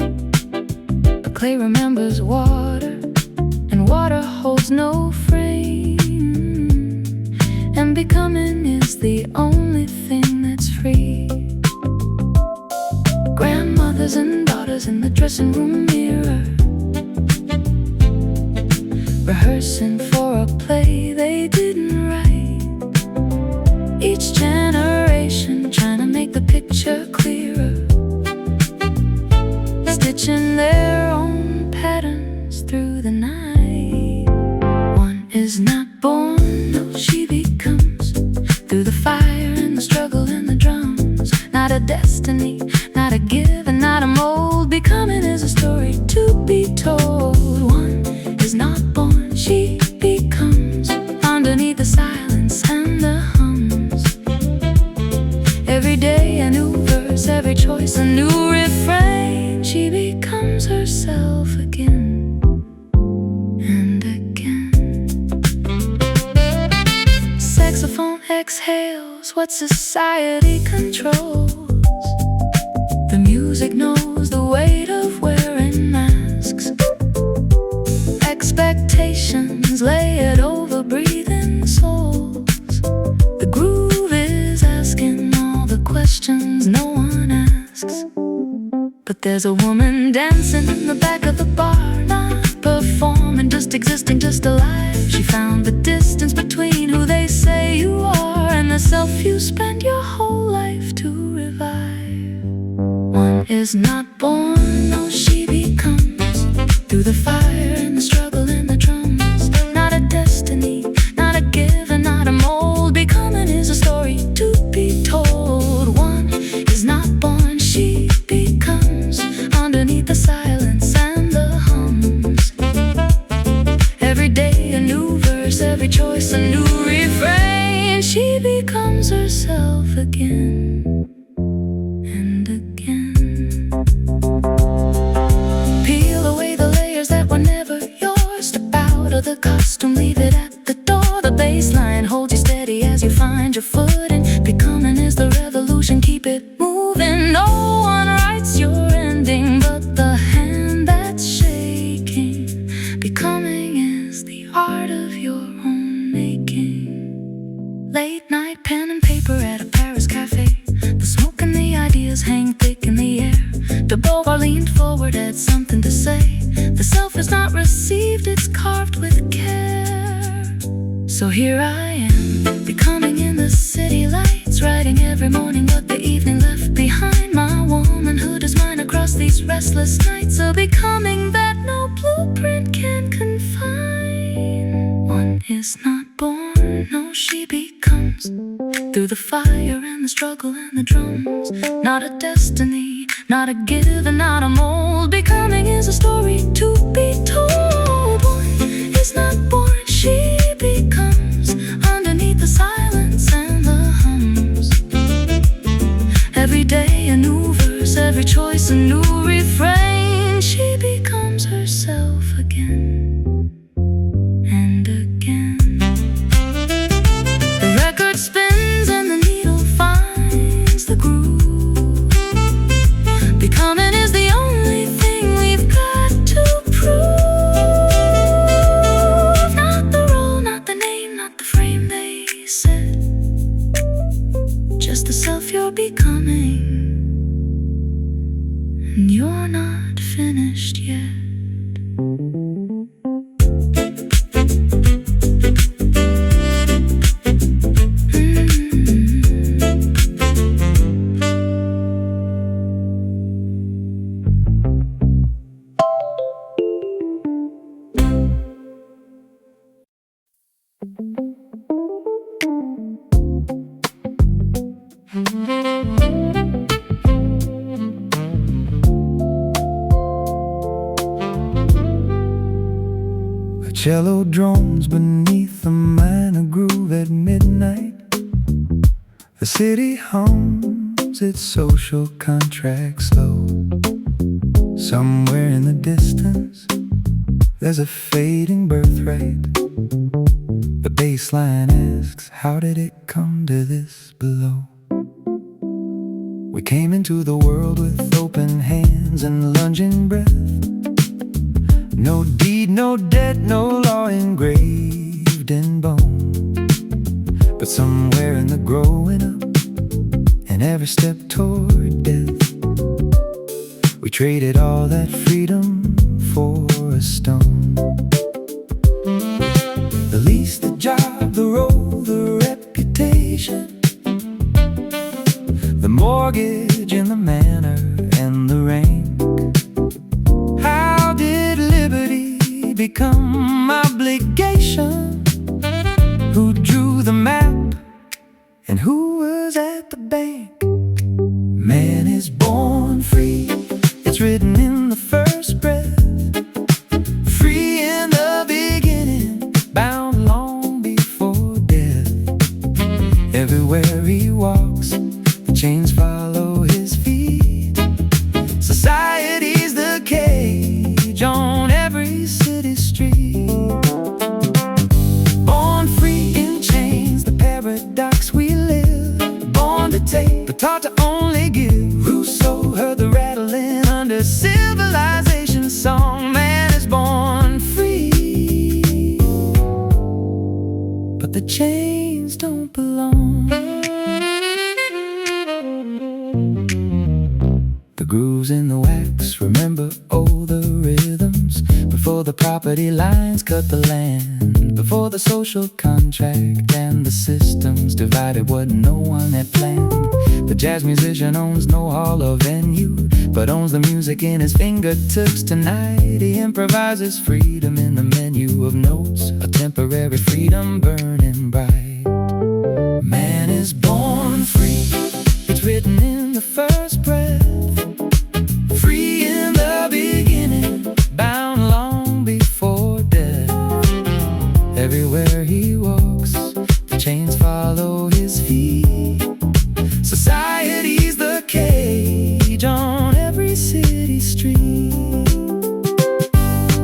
But clay remembers water, and water holds no frame, and becoming is the only thing that's free. Grandmothers and daughters in the dressing room mirror, rehearsing for a play they didn't write. Each generation trying to make the picture clearer, stitching their own patterns through the night. One is not born, no, she becomes. Through the fire destiny, not a given, not a mold. Becoming is a story to be told. One is not born, she becomes. Underneath the silence and the hums, every day a new verse, every choice a new refrain. She becomes herself again and again. Saxophone exhales what society controls. The music knows the weight of wearing masks. Expectations layered over breathing souls. The groove is asking all the questions no one asks. But there's a woman dancing in the back of the bar, not performing, just existing, just alive. She found the distance between who they say you are and the self you spend your whole life to revive. One is not born, no, she becomes. Through the fire and the struggle and the drums, not a destiny, not a given, not a mold. Becoming is a story to be told. One is not born, she becomes. Underneath the silence and the hums, every day a new verse, every choice a new refrain. She becomes herself again and again. Peel away the layers that were never yours. Step out of the costume, leave it at the door. The baseline holds you steady as you find your footing. Becoming is the revolution, keep it moving. No one writes your ending but the hand that's shaking. Becoming is the art of your own making. Late night pen and paper at a Paris cafe. The smoke and the ideas hang thick in the air. De Beauvoir leaned forward, had something to say. The self is not received, it's carved with care. So here I am, becoming in the city lights, writing every morning what the evening left behind. My womanhood is mine across these restless nights, a becoming that no blueprint can confine. One is not born, no, she becomes. Through the fire and the struggle and the drums, not a destiny, not a given, not a mold. Becoming is a story to be told. One is not born, she becomes. Underneath the silence and the hums, every day a new verse, every choice a new refrain. She becomes herself again and again. The record spins and the needle finds the groove. Becoming is the only thing we've got to prove. Not the role, not the name, not the frame they set, just the self you're becoming. And you're not finished yet. Cello drones beneath the minor groove at midnight. The city hums its social contract slow. Somewhere in the distance there's a fading birthright. The bass line asks, how did it come to this below? We came into the world with open hands and lunging breath. No deed, no debt, no law engraved in bone. But somewhere in the growing up and every step toward death, we traded all that freedom for a stone. The lease, the job, the role, the reputation, the mortgage and the manor and the rank. How did liberty become obligation? Who drew the map and who was at the bank? Man Everywhere he walks, the chains follow his feet. Society's the cage on every city street. Born free in chains, the paradox we live. Born to take, but taught to only give. Rousseau heard the rattling under civilization's song. Man is born free, but the chains don't belong. The grooves in the wax, remember, oh, the rhythms. Before the property lines cut the land, before the social contract and the systems divided what no one had planned. The jazz musician owns no hall or venue, but owns the music in his fingertips tonight. He improvises freedom in the menu of notes, a temporary freedom burning bright. Man is born free, it's written in the first breath. Free in the beginning, bound long before death. Everywhere he walks, the chains follow his feet. Society's the cage on every city street.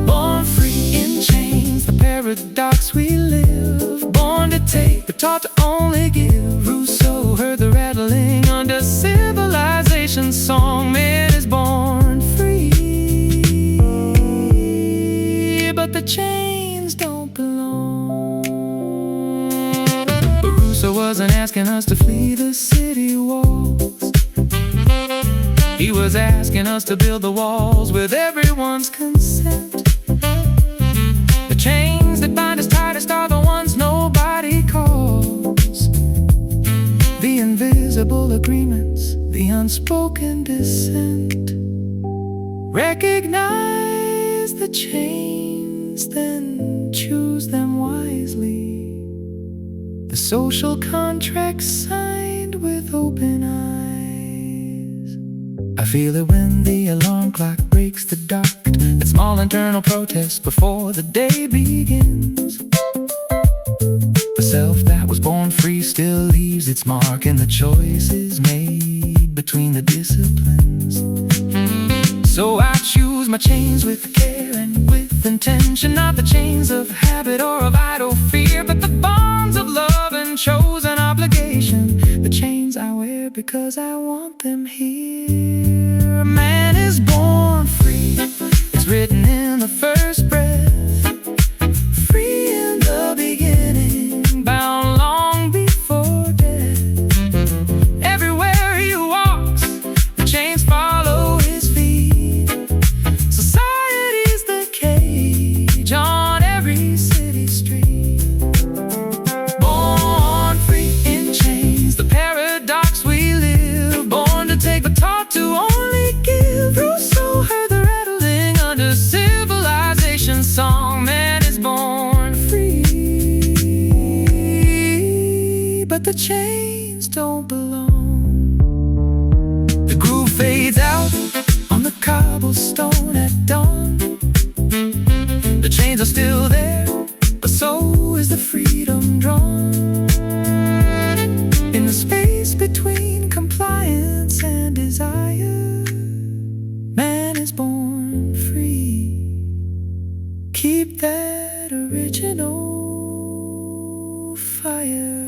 Born free in chains, the paradox we live. Born to take, but taught to only give. Rousseau heard the rattling under civilization's song. Man is born free, but the chains don't belong. But Rousseau wasn't asking us to flee the city walls. He was asking us to build the walls with everyone's consent. The chains that bind us tightest are the ones nobody calls. The invisible agreements, the unspoken dissent. Recognize the chains, then choose them wisely. The social contract signed with open eyes. I feel it when the alarm clock breaks the dark. That small internal protest before the day begins. The self that was born free still leaves its mark in the choices made between the disciplines. So I choose my chains with care and with intention, not the chains of habit or of idle fear, but the bonds of love and chosen obligation. The chains I wear because I want them here. A man is born free, it's written in the first breath. Free in the beginning, bound long before death. Everywhere he walks, the chains follow his feet. Society's the cage on every city street. Born free in chains, the paradox we live. Born to take but taught to only give. Rousseau heard the rattling under civilization's song. Man is born free, but the chains don't belong. The groove fades out on the cobblestone at dawn. The chains are still there, but so is the freedom drawn. In the space between compliance and desire, man is born free. Keep that original fire.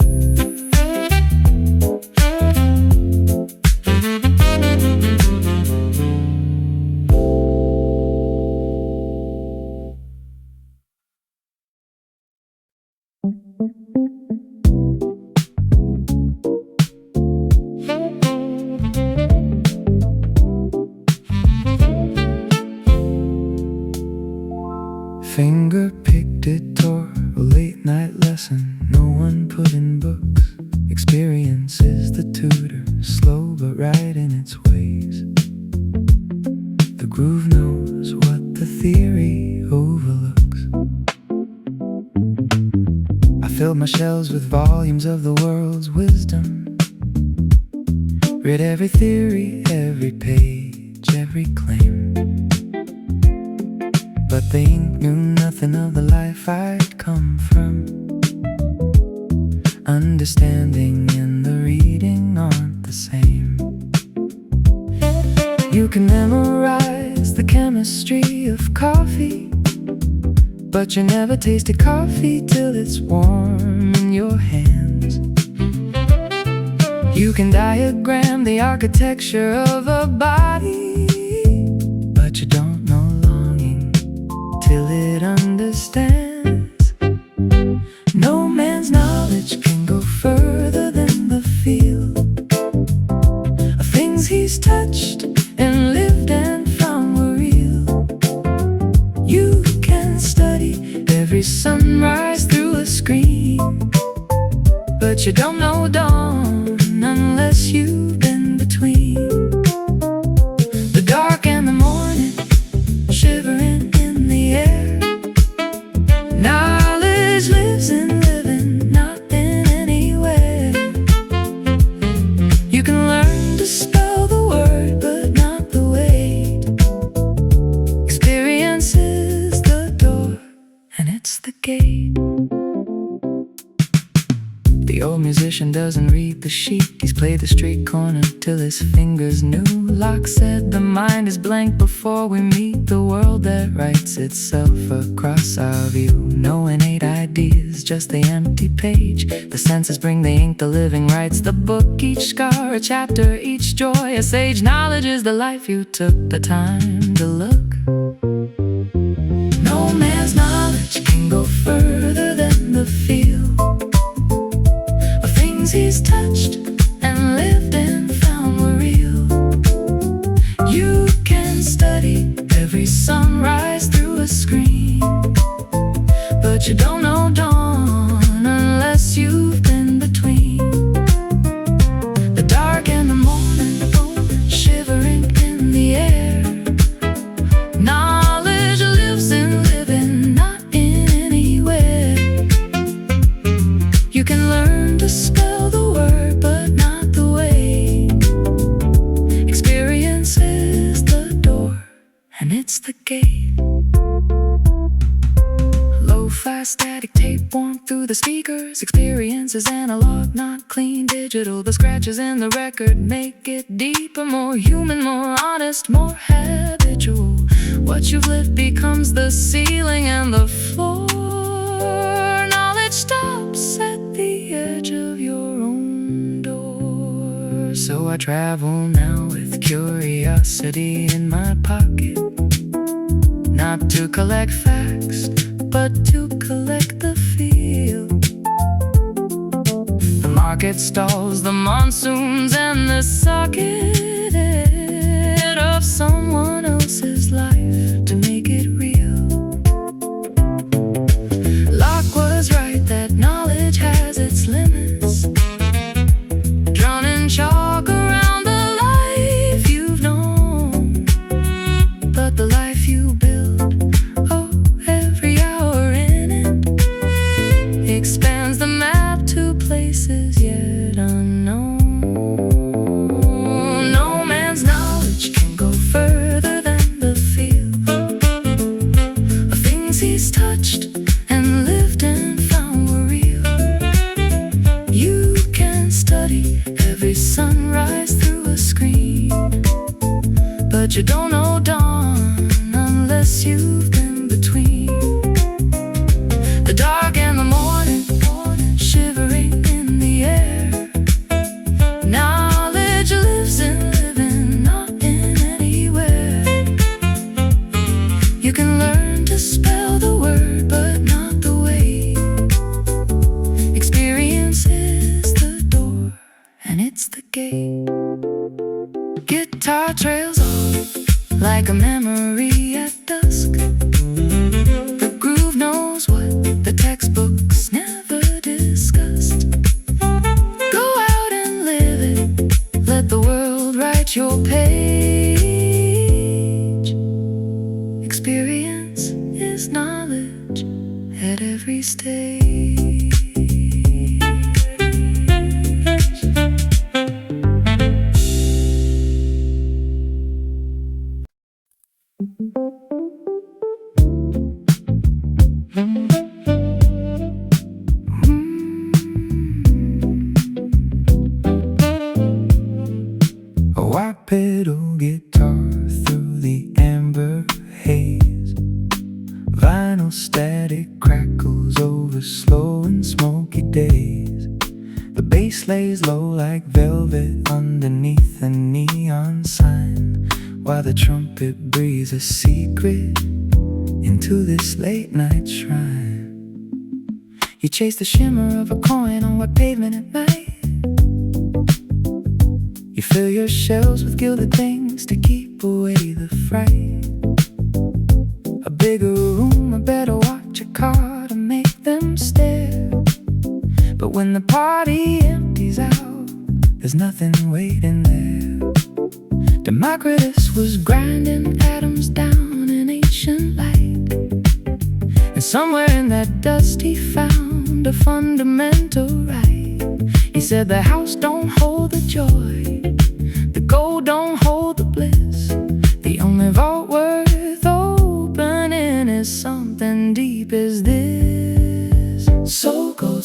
Finger picked it or a late night lesson no one put in books. Experience is the tutor, slow but right in its ways. The groove knows what the theory overlooks. I filled my shelves with volumes of the world's wisdom. Read every theory, every page, every claim. But the ink knew nothing of the life I'd come from. understanding and the reading aren't the same. You can memorize the chemistry of coffee, but you never tasted coffee till it's warm in your hands. You can diagram the architecture of a body, but you don't know longing till it understands. No man's knowledge can go further than the feel of things he's touched and lived and found were real. You can study every sunrise through a screen, but you don't know dawn unless you've been between the dark and the morning, shivering in the air. Knowledge lives in living, not in anywhere. You can learn to spell the word, but not the way. Experience is the door, and it's the gate. The old musician doesn't read the sheet. He's played the street corner till his fingers knew. Locke said the mind is blank before we meet the world that writes itself across our view. No innate ideas, just the empty page. The senses bring the ink, the living writes the book. Each scar a chapter, each joy a sage. Knowledge is the life you took the time to look. No man's knowledge can go further than the feel of things he's touched and lived and found were real. You can study every sunrise through a screen, but you don't know dawn unless you've been between the dark and the morning, shivering in the air. Knowledge lives in living, not in anywhere. You can learn to spell the word, but not the way. Experience is the door, and it's the gate. Lo-fi static tape worn through the speakers. Experience is analog, not clean digital. The scratches in the record make it deeper, more human, more honest, more habitual. What you've lived becomes the ceiling and the floor. Knowledge stops at the edge of your own door. So I travel now with curiosity in my pocket, not to collect facts, but to collect the feel. The market stalls, the monsoons, and the socket of someone else's life to make it real. Locke was right that knowledge has its limits, drawn in chalk around the life you've known. But the life you build, oh, every hour in it, expands the map to places yet unknown. No man's knowledge can go further than the feel of things he's touched and lived and found were real. You can study every sunrise through a screen, but you don't know dawn unless you've been between the dark and the morning, shivering in the air. Knowledge lives in living, not in anywhere. You can learn to spell the word, but not the way. Experience is the door, and it's the gate. Guitar trails off like a memory at dusk. The groove knows what the textbooks never discussed. Go out and live it, let the world write your page. Experience is knowledge at every stage. pedal guitar through the amber haze. Vinyl static crackles over slow and smoky days. The bass lays low like velvet underneath a neon sign, while the trumpet breathes a secret into this late night shrine. You chase the shimmer of a coin on wet pavement at night. You fill your shelves with gilded things to keep away the fright. A bigger room, a better watch, a car to make them stare. But when the party empties out, there's nothing waiting there. Democritus was grinding atoms down in ancient light, and somewhere in that dust he found a fundamental right. He said the house don't hold the joy, the gold don't hold the bliss. The only vault worth opening is something deep as this. So gold,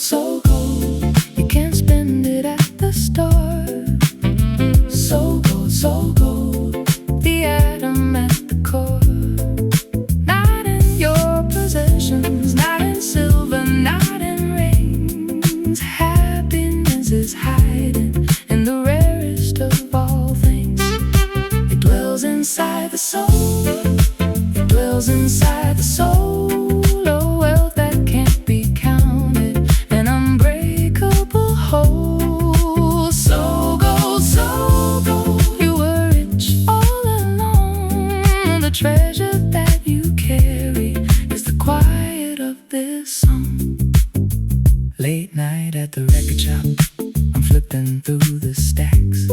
you can't spend it at the store. So gold, the atom at the core. Not in your possessions, not in silver, not in rings. Happiness is hiding in the rarest of all things. It dwells inside the soul, it dwells inside the soul. A wealth that can't be counted, an unbreakable whole. So gold, you were rich all along. The treasure that you carry is the quiet of this song. Late night at the record shop, I'm flipping through the stacks.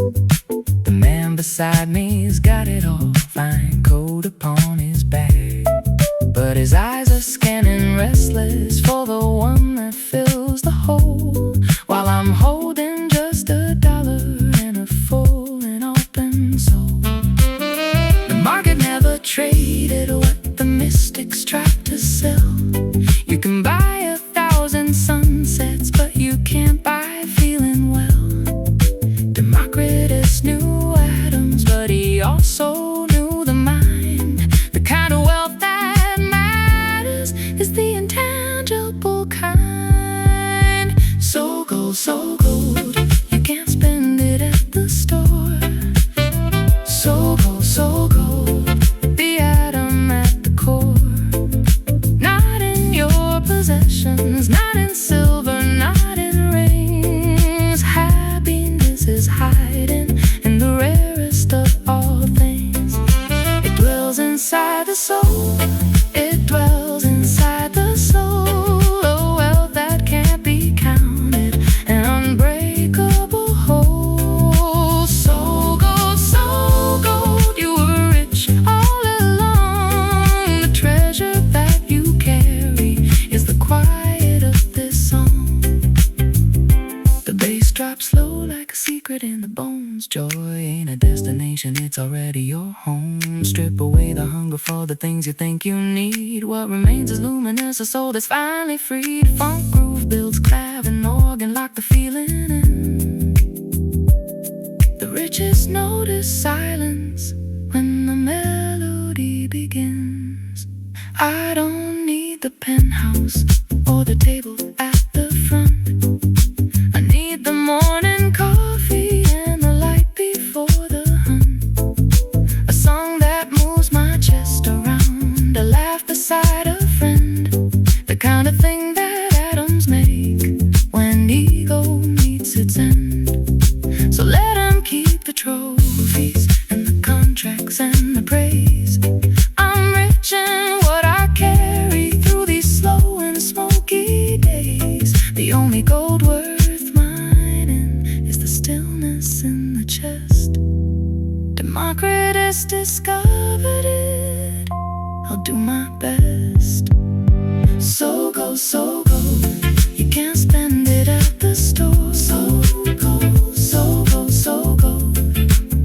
The man beside me's got it all, fine coat upon his back, but his eyes are scanning restless for the one that fills the hole, while I'm holding just $1 and a full and open soul. The market never traded what the mystics tried to sell. You can buy 1,000 sunsets, but you can't buy feeling well. Democritus knew atoms, but he also knew the mind. The kind of wealth that matters is the intangible kind. So gold, you can't spend it at the store. So gold, the atom at the core. Not in your possessions, not in silver, not in rings. Happiness is hiding in the rarest of all things. It dwells inside the soul, it dwells inside the soul. A wealth that can't be counted, an unbreakable whole. So gold, you were rich all along. The treasure that you carry is the quiet of this song. The bass drops low like a secret in the bones. Joy ain't a destination, it's already your home. Strip away the hunger for the things you think you need. What remains is luminous, a soul that's finally freed. Funk groove builds clav and organ, lock the feeling in. The richest note is silence when the melody begins. I don't need the penthouse or the table at the front. I need the morning coffee and the light before the hunt. A song that moves my chest around, a laugh beside a friend. The kind of thing that atoms make when ego meets its end. So let 'em keep the trophies and the contracts and the praise. I'm rich in what I carry through these slow and smoky days. The only gold worth mining is the stillness in the chest. Democritus discovered it, I'll do my best. So gold, you can't spend it at the store. So gold,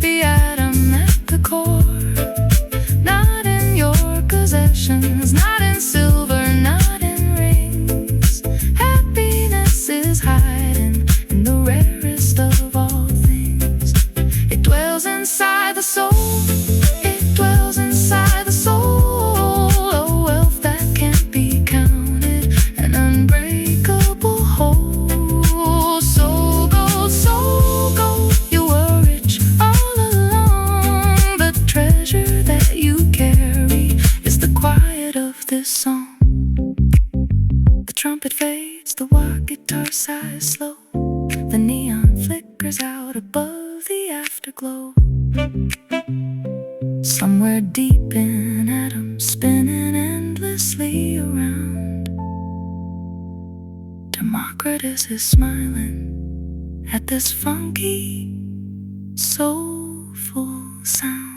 the atom at the core. Not in your possessions, not in silver, not in rings. Happiness is hiding in the rarest of all things. It dwells inside the The neon flickers out above the afterglow. Somewhere deep in atoms spinning endlessly around, Democritus is smiling at this funky, soulful sound.